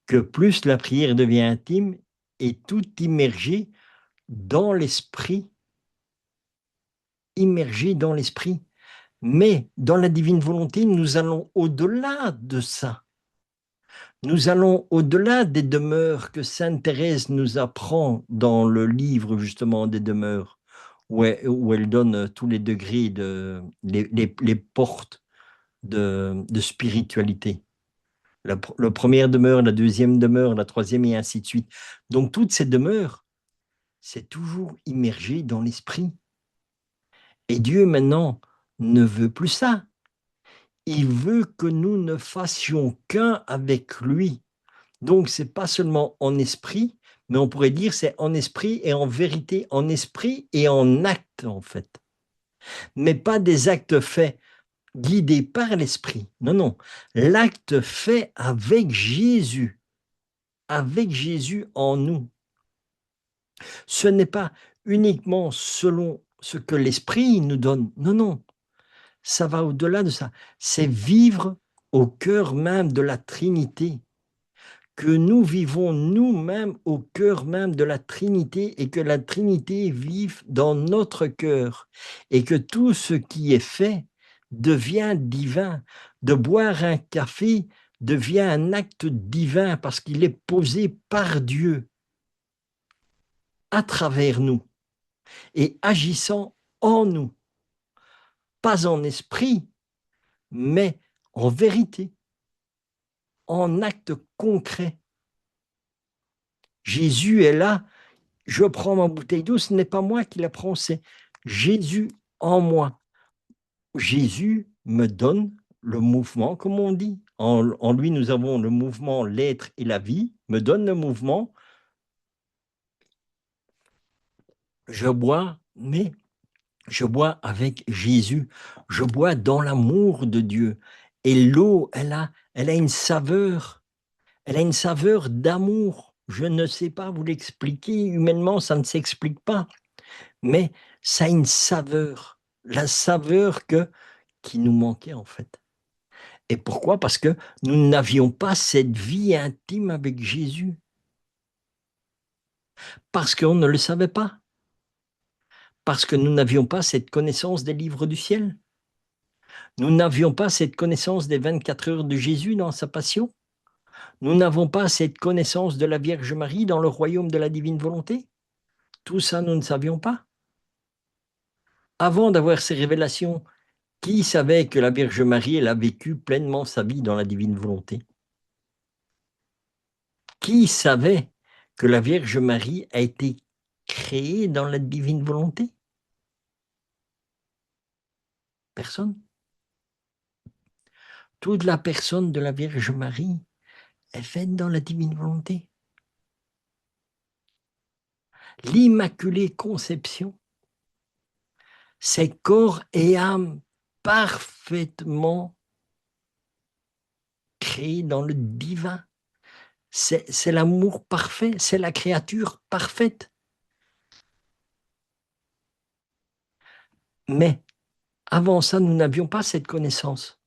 que plus la prière devient intime et tout immergé dans l'esprit, immergé dans l'esprit. Mais dans la divine volonté, nous allons au-delà de ça. Nous allons au-delà des demeures que Sainte Thérèse nous apprend dans le livre justement des demeures, où elle donne tous les degrés, les portes de spiritualité. La première demeure, la deuxième demeure, la troisième et ainsi de suite. Donc toutes ces demeures, c'est toujours immergé dans l'esprit. Et Dieu maintenant ne veut plus ça. Il veut que nous ne fassions qu'un avec lui. Donc c'est pas seulement en esprit, mais on pourrait dire c'est en esprit et en vérité, en esprit et en acte en fait. Mais pas des actes faits guidés par l'esprit. Non, non. L'acte fait avec Jésus. avec Jésus en nous. Ce n'est pas uniquement selon ce que l'Esprit nous donne. Non, non, ça va au-delà de ça. C'est vivre au cœur même de la Trinité, que nous vivons nous-mêmes au cœur même de la Trinité et que la Trinité vive dans notre cœur et que tout ce qui est fait devient divin. De boire un café devient un acte divin parce qu'il est posé par Dieu à travers nous et agissant en nous, pas en esprit, mais en vérité, en acte concret. Jésus est là, je prends ma bouteille d'eau, ce n'est pas moi qui la prends, c'est Jésus en moi. Jésus me donne le mouvement, comme on dit. En lui, nous avons le mouvement, l'être et la vie, me donne le mouvement. Je bois, mais je bois avec Jésus. Je bois dans l'amour de Dieu. Et l'eau, elle a une saveur. Elle a une saveur d'amour. Je ne sais pas vous l'expliquer. Humainement, ça ne s'explique pas. Mais ça a une saveur. La saveur qui nous manquait, en fait. Et pourquoi? Parce que nous n'avions pas cette vie intime avec Jésus. Parce qu'on ne le savait pas. Parce que nous n'avions pas cette connaissance des livres du ciel. Nous n'avions pas cette connaissance des 24 heures de Jésus dans sa passion. Nous n'avons pas cette connaissance de la Vierge Marie dans le royaume de la divine volonté. Tout ça, nous ne savions pas. Avant d'avoir ces révélations, qui savait que la Vierge Marie, elle a vécu pleinement sa vie dans la divine volonté? Qui savait que la Vierge Marie a été créée dans la divine volonté? Personne. Toute la personne de la Vierge Marie est faite dans la divine volonté. L'Immaculée Conception, c'est corps et âme parfaitement créés dans le divin. C'est l'amour parfait, c'est la créature parfaite. Mais avant ça, nous n'avions pas cette connaissance.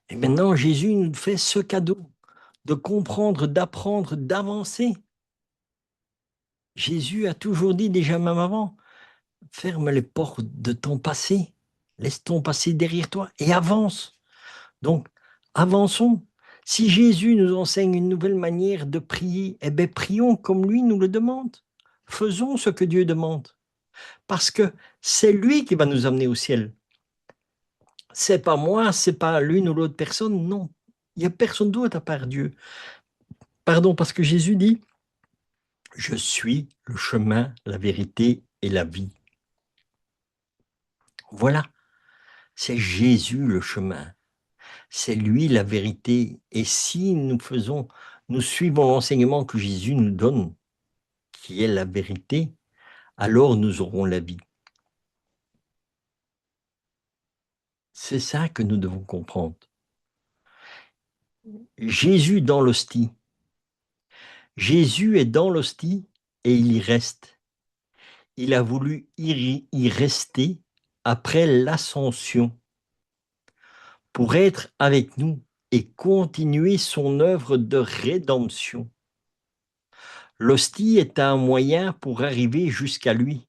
Et maintenant, Jésus nous fait ce cadeau de comprendre, d'apprendre, d'avancer. Jésus a toujours dit, déjà même avant, ferme les portes de ton passé, laisse ton passé derrière toi et avance. Donc, avançons. Si Jésus nous enseigne une nouvelle manière de prier, eh bien, prions comme lui nous le demande. Faisons ce que Dieu demande. Parce que c'est lui qui va nous amener au ciel. C'est pas moi, c'est pas l'une ou l'autre personne, non. Il n'y a personne d'autre à part Dieu. Pardon, parce que Jésus dit, je suis le chemin, la vérité et la vie. Voilà, c'est Jésus le chemin. C'est lui la vérité. Et si nous suivons l'enseignement que Jésus nous donne, qui est la vérité, alors nous aurons la vie. C'est ça que nous devons comprendre. Jésus dans l'hostie. Jésus est dans l'hostie et il y reste. Il a voulu y rester après l'ascension pour être avec nous et continuer son œuvre de rédemption. L'hostie est un moyen pour arriver jusqu'à lui.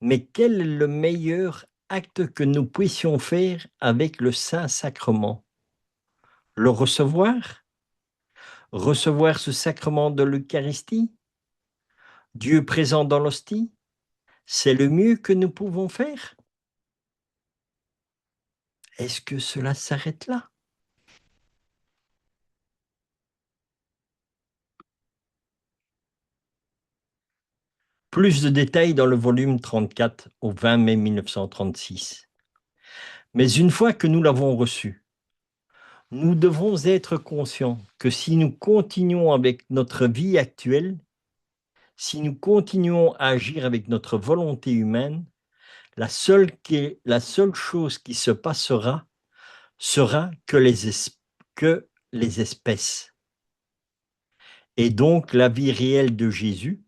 Mais quel est le meilleur acte que nous puissions faire avec le Saint-Sacrement? Le recevoir? Recevoir ce sacrement de l'Eucharistie? Dieu présent dans l'hostie? C'est le mieux que nous pouvons faire? Est-ce que cela s'arrête là? Plus de détails dans le volume 34 au 20 mai 1936. Mais une fois que nous l'avons reçu, nous devons être conscients que si nous continuons avec notre vie actuelle, si nous continuons à agir avec notre volonté humaine, la seule chose qui se passera sera que les espèces. Et donc, la vie réelle de Jésus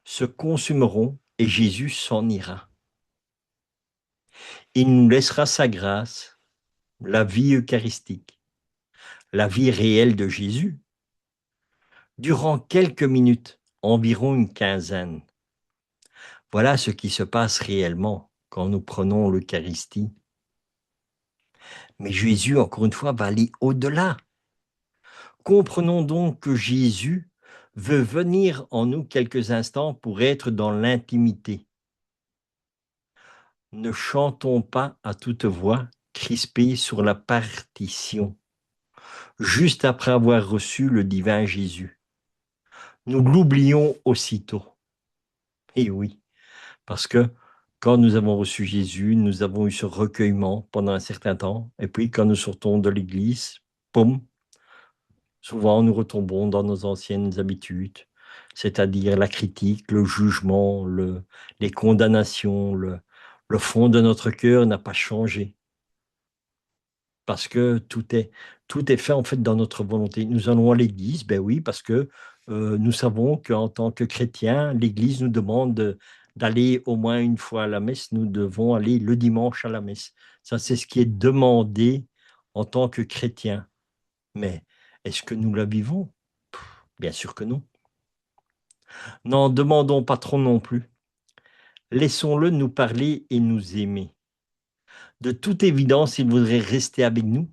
se consumeront et Jésus s'en ira. Il nous laissera sa grâce, la vie eucharistique, la vie réelle de Jésus, durant quelques minutes, environ une quinzaine. Voilà ce qui se passe réellement quand nous prenons l'Eucharistie. Mais Jésus, encore une fois, va aller au-delà. Comprenons donc que Jésus veut venir en nous quelques instants pour être dans l'intimité. Ne chantons pas à toute voix, crispés sur la partition, juste après avoir reçu le divin Jésus. Nous l'oublions aussitôt. Et oui, parce que quand nous avons reçu Jésus, nous avons eu ce recueillement pendant un certain temps, et puis quand nous sortons de l'église, poum, souvent nous retombons dans nos anciennes habitudes, c'est-à-dire la critique, le jugement, les condamnations, le fond de notre cœur n'a pas changé. Parce que tout est fait en fait dans notre volonté. Nous allons à l'église, ben oui, parce que nous savons qu'en tant que chrétiens, l'église nous demande d'aller au moins une fois à la messe. Nous devons aller le dimanche à la messe. Ça, c'est ce qui est demandé en tant que chrétiens. Mais est-ce que nous la vivons? Bien sûr que non. N'en demandons pas trop non plus. Laissons-le nous parler et nous aimer. De toute évidence, il voudrait rester avec nous,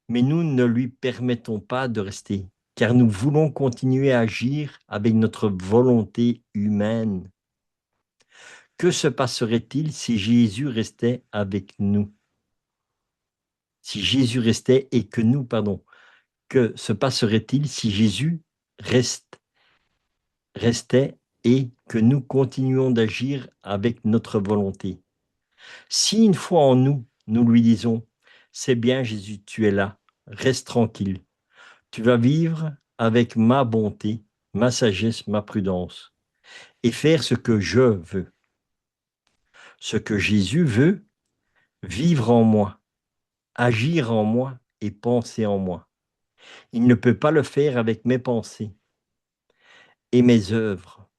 mais nous ne lui permettons pas de rester, car nous voulons continuer à agir avec notre volonté humaine. Que se passerait-il si Jésus restait avec nous? Si Jésus restait et que nous, pardon, que se passerait-il si Jésus restait et que nous continuons d'agir avec notre volonté? Si une fois en nous, nous lui disons, c'est bien Jésus, tu es là, reste tranquille, tu vas vivre avec ma bonté, ma sagesse, ma prudence, et faire ce que je veux. Ce que Jésus veut, vivre en moi, agir en moi et penser en moi. Il ne peut pas le faire avec mes pensées et mes œuvres.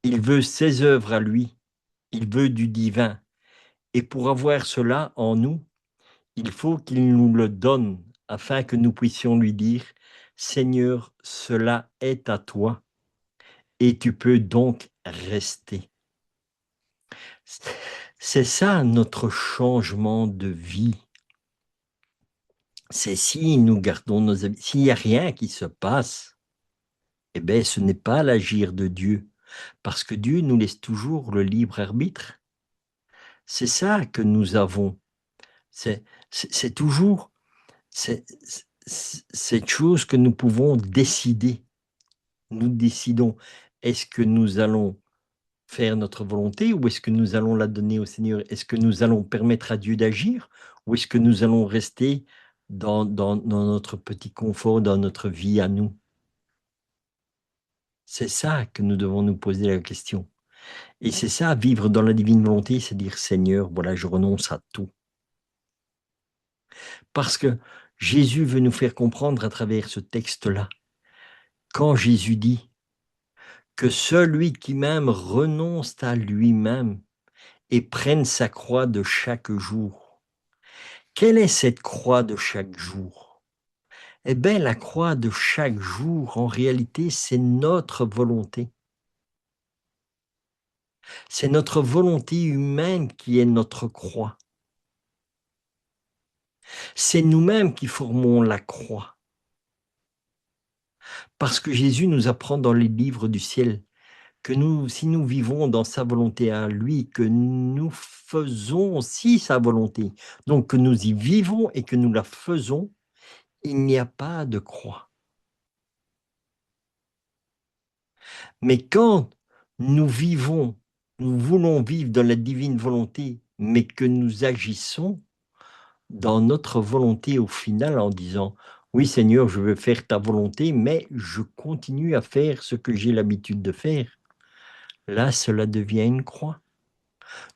Il veut ses œuvres à lui, il veut du divin. Et pour avoir cela en nous, il faut qu'il nous le donne afin que nous puissions lui dire, Seigneur, cela est à toi et tu peux donc rester. C'est ça notre changement de vie. C'est si nous gardons nos habitudes, s'il n'y a rien qui se passe, eh bien, ce n'est pas l'agir de Dieu, parce que Dieu nous laisse toujours le libre arbitre. C'est ça que nous avons. C'est toujours cette chose que nous pouvons décider. Nous décidons, est-ce que nous allons faire notre volonté ou est-ce que nous allons la donner au Seigneur? Est-ce que nous allons permettre à Dieu d'agir ou est-ce que nous allons rester dans notre petit confort, dans notre vie à nous? C'est ça que nous devons nous poser la question. Et c'est ça, vivre dans la divine volonté, c'est dire Seigneur, voilà, je renonce à tout. Parce que Jésus veut nous faire comprendre à travers ce texte-là, quand Jésus dit que celui qui m'aime renonce à lui-même et prenne sa croix de chaque jour. Quelle est cette croix de chaque jour? Eh bien, la croix de chaque jour, en réalité, c'est notre volonté. C'est notre volonté humaine qui est notre croix. C'est nous-mêmes qui formons la croix. Parce que Jésus nous apprend dans les livres du ciel que nous, si nous vivons dans sa volonté à lui, que nous faisons aussi sa volonté, donc que nous y vivons et que nous la faisons, il n'y a pas de croix. Mais quand nous vivons, nous voulons vivre dans la divine volonté, mais que nous agissons dans notre volonté au final en disant, oui Seigneur, je veux faire ta volonté, mais je continue à faire ce que j'ai l'habitude de faire. Là, cela devient une croix.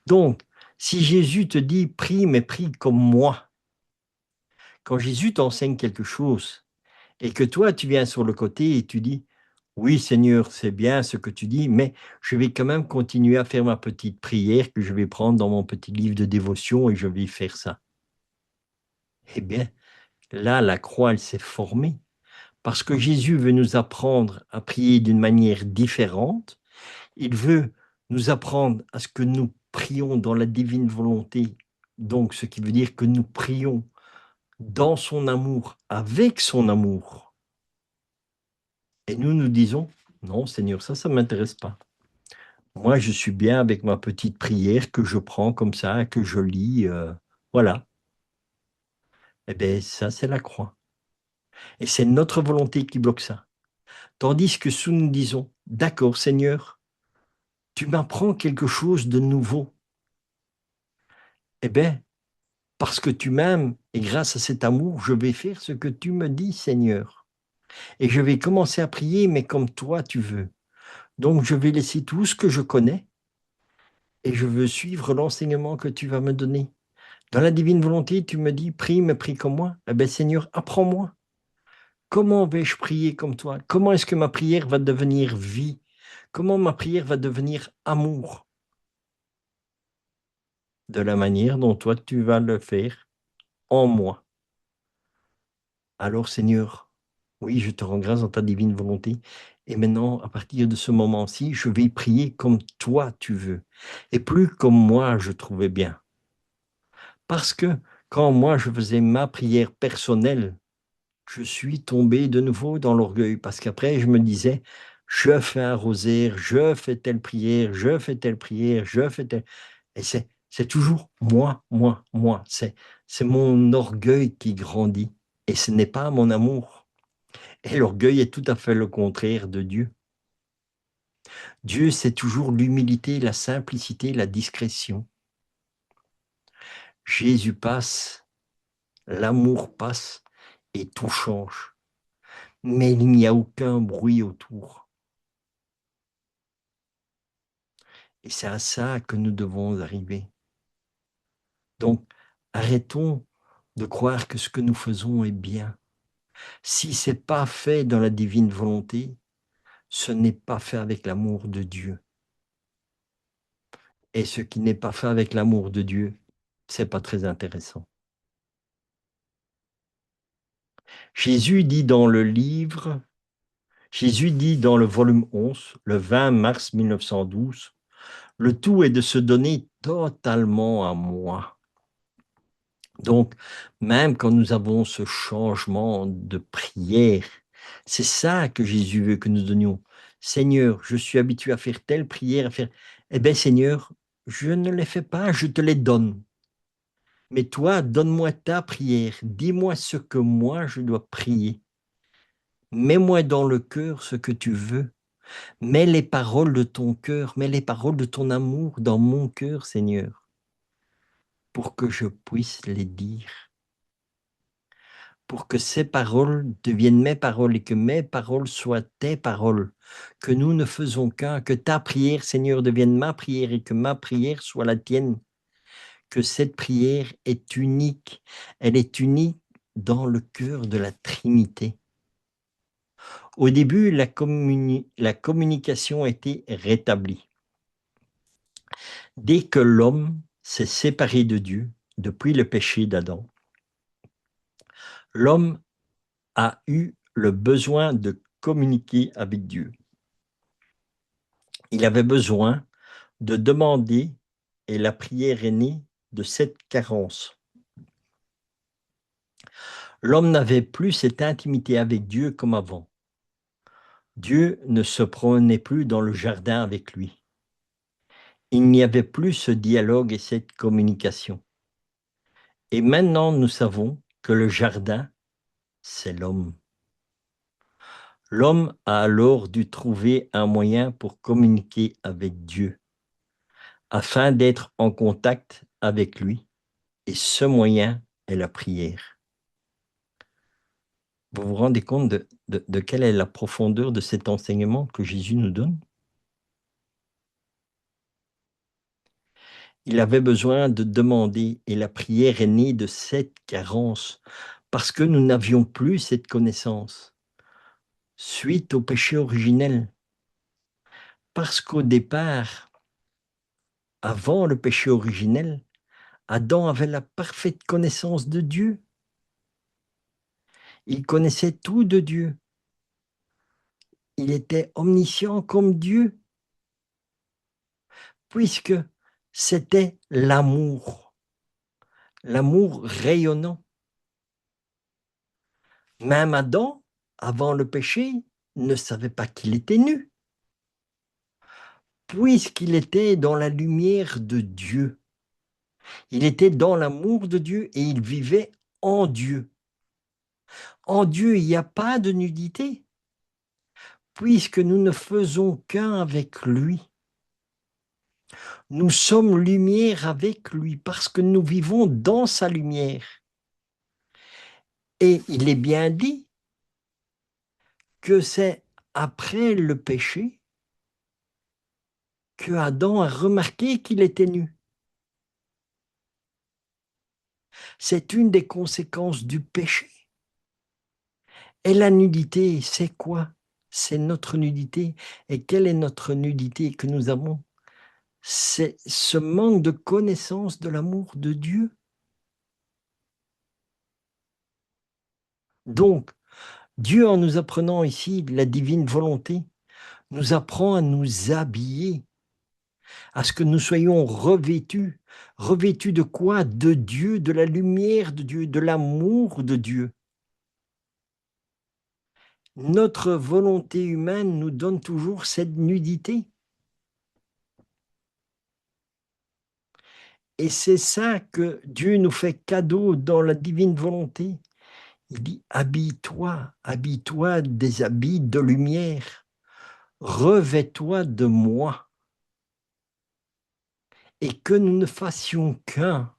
Donc, si Jésus te dit, prie, mais prie comme moi, quand Jésus t'enseigne quelque chose, et que toi, tu viens sur le côté et tu dis: «Oui Seigneur, c'est bien ce que tu dis, mais je vais quand même continuer à faire ma petite prière que je vais prendre dans mon petit livre de dévotion et je vais faire ça». Eh bien, là, la croix, elle s'est formée parce que Jésus veut nous apprendre à prier d'une manière différente. Il veut nous apprendre à ce que nous prions dans la divine volonté, donc ce qui veut dire que nous prions dans son amour, avec son amour. Et nous, nous disons: «Non Seigneur, ça m'intéresse pas. Moi, je suis bien avec ma petite prière que je prends comme ça, que je lis, voilà». Eh beh, ça, c'est la croix et c'est notre volonté qui bloque ça. Tandis que si nous disons: «D'accord Seigneur, tu m'apprends quelque chose de nouveau». Eh beh, parce que tu m'aimes et grâce à cet amour, je vais faire ce que tu me dis Seigneur et je vais commencer à prier, mais comme toi tu veux. Donc je vais laisser tout ce que je connais et je veux suivre l'enseignement que tu vas me donner. Dans la divine volonté, tu me dis: «Prie, mais prie comme moi». Eh beh, Seigneur, apprends-moi. Comment vais-je prier comme toi? Comment est-ce que ma prière va devenir vie? Comment ma prière va devenir amour? De la manière dont toi tu vas le faire en moi. Alors Seigneur, oui, je te rends grâce dans ta divine volonté et maintenant, à partir de ce moment-ci, je vais prier comme toi tu veux et plus comme moi je trouvais bien. Parce que quand moi je faisais ma prière personnelle, je suis tombé de nouveau dans l'orgueil parce qu'après je me disais: «Je fais un rosaire, je fais telle prière, je fais telle prière, je fais telle» et c'est toujours moi, moi, moi. C'est mon orgueil qui grandit et ce n'est pas mon amour. Et l'orgueil est tout à fait le contraire de Dieu. Dieu, c'est toujours l'humilité, la simplicité, la discrétion. Jésus passe, l'amour passe et tout change. Mais il n'y a aucun bruit autour. Et c'est à ça que nous devons arriver. Donc, arrêtons de croire que ce que nous faisons est bien. Si c'est pas fait dans la divine volonté, ce n'est pas fait avec l'amour de Dieu. Et ce qui n'est pas fait avec l'amour de Dieu, c'est pas très intéressant. Jésus dit dans le livre, Jésus dit dans le volume 11, le 20 mars 1912, le tout est de se donner totalement à moi. Donc, même quand nous avons ce changement de prière, c'est ça que Jésus veut que nous donnions. Seigneur, je suis habitué à faire telle prière, à faire, eh bien Seigneur, je ne les fais pas, je te les donne. Mais toi, donne-moi ta prière, dis-moi ce que moi je dois prier. Mets-moi dans le cœur ce que tu veux. Mets les paroles de ton cœur, mets les paroles de ton amour dans mon cœur, Seigneur, pour que je puisse les dire, pour que ces paroles deviennent mes paroles et que mes paroles soient tes paroles, que nous ne faisons qu'un, que ta prière, Seigneur, devienne ma prière et que ma prière soit la tienne, que cette prière est unique, elle est unique dans le cœur de la Trinité. Au début, la communication était rétablie. Dès que l'homme s'est séparé de Dieu, depuis le péché d'Adam, l'homme a eu le besoin de communiquer avec Dieu. Il avait besoin de demander, et la prière est née de cette carence. L'homme n'avait plus cette intimité avec Dieu comme avant. Dieu ne se promenait plus dans le jardin avec lui. Il n'y avait plus ce dialogue et cette communication. Et maintenant, nous savons que le jardin, c'est l'homme. L'homme a alors dû trouver un moyen pour communiquer avec Dieu, afin d'être en contact avec lui. Et ce moyen est la prière. Vous vous rendez compte de quelle est la profondeur de cet enseignement que Jésus nous donne? Il avait besoin de demander et la prière est née de cette carence, parce que nous n'avions plus cette connaissance. suite au péché originel. Parce qu'au départ, avant le péché originel, Adam avait la parfaite connaissance de Dieu. Il connaissait tout de Dieu. Il était omniscient comme Dieu, puisque c'était l'amour rayonnant. Même Adam, avant le péché, ne savait pas qu'il était nu, puisqu'il était dans la lumière de Dieu. Il était dans l'amour de Dieu et il vivait en Dieu. En Dieu, il n'y a pas de nudité, puisque nous ne faisons qu'un avec lui. Nous sommes lumière avec lui, parce que nous vivons dans sa lumière. Et il est bien dit que c'est après le péché que Adam a remarqué qu'il était nu. C'est une des conséquences du péché. Et la nudité, c'est quoi? C'est notre nudité. Et quelle est notre nudité que nous avons? C'est ce manque de connaissance de l'amour de Dieu. Donc, Dieu, en nous apprenant ici la divine volonté, nous apprend à nous habiller, à ce que nous soyons revêtus. Revêtus de quoi? De Dieu, de la lumière de Dieu, de l'amour de Dieu. Notre volonté humaine nous donne toujours cette nudité. Et c'est ça que Dieu nous fait cadeau dans la divine volonté. Il dit, habille-toi des habits de lumière, revêt-toi de moi. Et que nous ne fassions qu'un.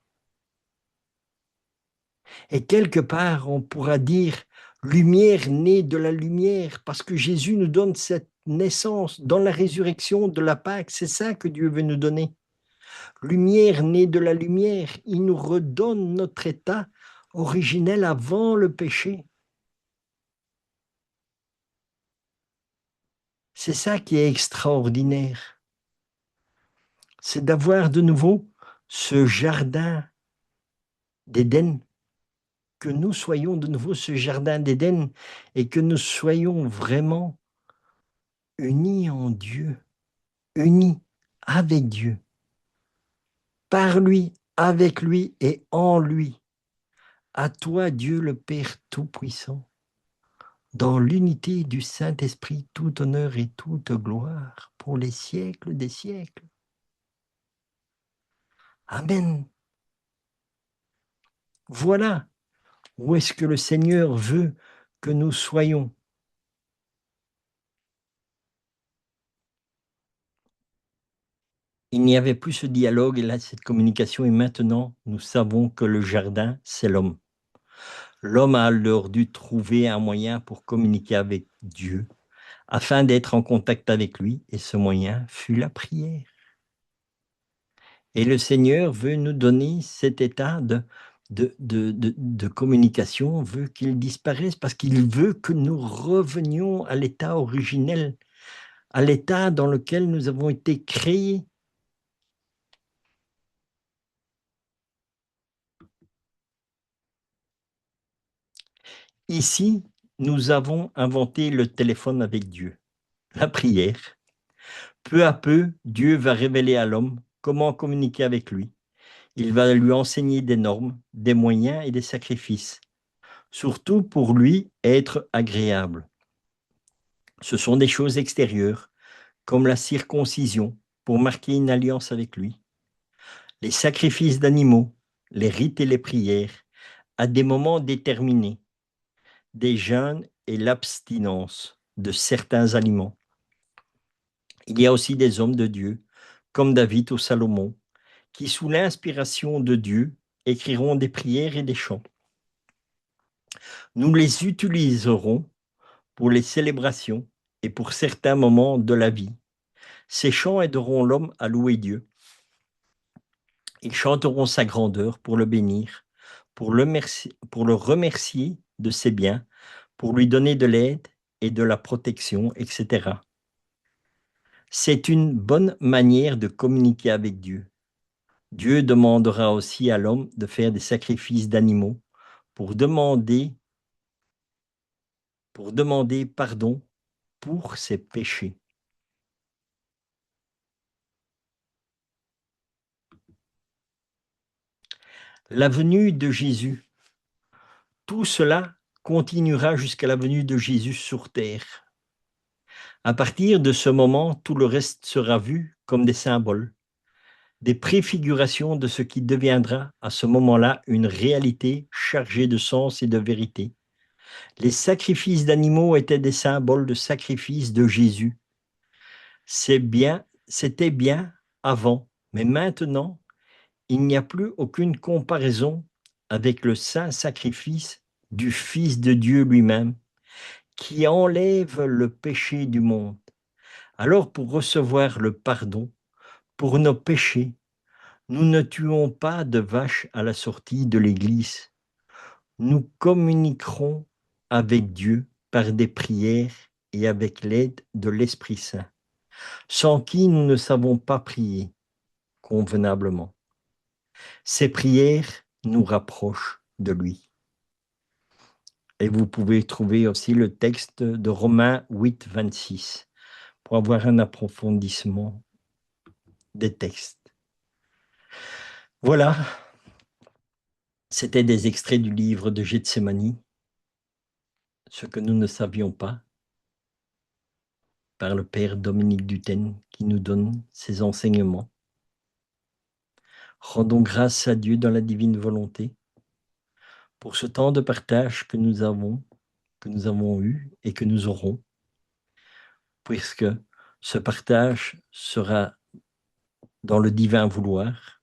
Et quelque part, on pourra dire, lumière née de la lumière, parce que Jésus nous donne cette naissance dans la résurrection de la Pâque. C'est ça que Dieu veut nous donner. Lumière née de la lumière, il nous redonne notre état originel avant le péché. C'est ça qui est extraordinaire. C'est d'avoir de nouveau ce jardin d'Éden, que nous soyons de nouveau ce jardin d'Éden et que nous soyons vraiment unis en Dieu, unis avec Dieu, par lui, avec lui et en lui. À toi, Dieu le Père Tout-Puissant, dans l'unité du Saint-Esprit, tout honneur et toute gloire pour les siècles des siècles. Amen. Voilà où est-ce que le Seigneur veut que nous soyons. Il n'y avait plus ce dialogue et là, cette communication, et maintenant, nous savons que le jardin, c'est l'homme. L'homme a alors dû trouver un moyen pour communiquer avec Dieu, afin d'être en contact avec lui, et ce moyen fut la prière. Et le Seigneur veut nous donner cet état de communication, veut qu'il disparaisse, parce qu'il veut que nous revenions à l'état originel, à l'état dans lequel nous avons été créés. Ici, nous avons inventé le téléphone avec Dieu, la prière. Peu à peu, Dieu va révéler à l'homme comment communiquer avec lui. Il va lui enseigner des normes, des moyens et des sacrifices, surtout pour lui être agréable. Ce sont des choses extérieures, comme la circoncision, pour marquer une alliance avec lui, les sacrifices d'animaux, les rites et les prières, à des moments déterminés, des jeûnes et l'abstinence de certains aliments. Il y a aussi des hommes de Dieu, comme David ou Salomon, qui, sous l'inspiration de Dieu, écriront des prières et des chants. Nous les utiliserons pour les célébrations et pour certains moments de la vie. Ces chants aideront l'homme à louer Dieu. Ils chanteront sa grandeur pour le bénir, pour le remercier de ses biens, pour lui donner de l'aide et de la protection, etc. C'est une bonne manière de communiquer avec Dieu. Dieu demandera aussi à l'homme de faire des sacrifices d'animaux pour demander pardon pour ses péchés. La venue de Jésus. Tout cela continuera jusqu'à la venue de Jésus sur terre. À partir de ce moment, tout le reste sera vu comme des symboles, des préfigurations de ce qui deviendra à ce moment-là une réalité chargée de sens et de vérité. Les sacrifices d'animaux étaient des symboles de sacrifice de Jésus. C'était bien avant, mais maintenant, il n'y a plus aucune comparaison avec le saint sacrifice du Fils de Dieu lui-même, qui enlève le péché du monde. Alors, pour recevoir le pardon, pour nos péchés, nous ne tuons pas de vache à la sortie de l'église. Nous communiquerons avec Dieu par des prières et avec l'aide de l'Esprit Saint, sans qui nous ne savons pas prier convenablement. Ces prières nous rapprochent de lui. Et vous pouvez trouver aussi le texte de Romains 8, 26 pour avoir un approfondissement des textes. Voilà, c'était des extraits du livre de Gethsémani, ce que nous ne savions pas, par le père Dominique Dutaine qui nous donne ses enseignements. Rendons grâce à Dieu dans la divine volonté pour ce temps de partage que nous avons eu et que nous aurons, puisque ce partage sera dans le divin vouloir,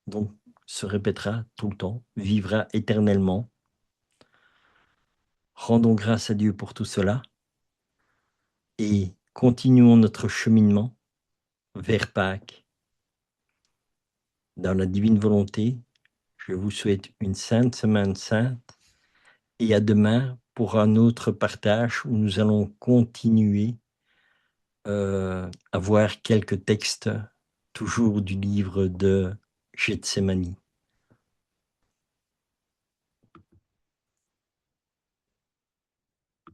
donc se répétera tout le temps, vivra éternellement. Rendons grâce à Dieu pour tout cela et continuons notre cheminement vers Pâques. Dans la divine volonté, je vous souhaite une sainte semaine sainte et à demain pour un autre partage où nous allons continuer à voir quelques textes toujours du livre de Gethsémani.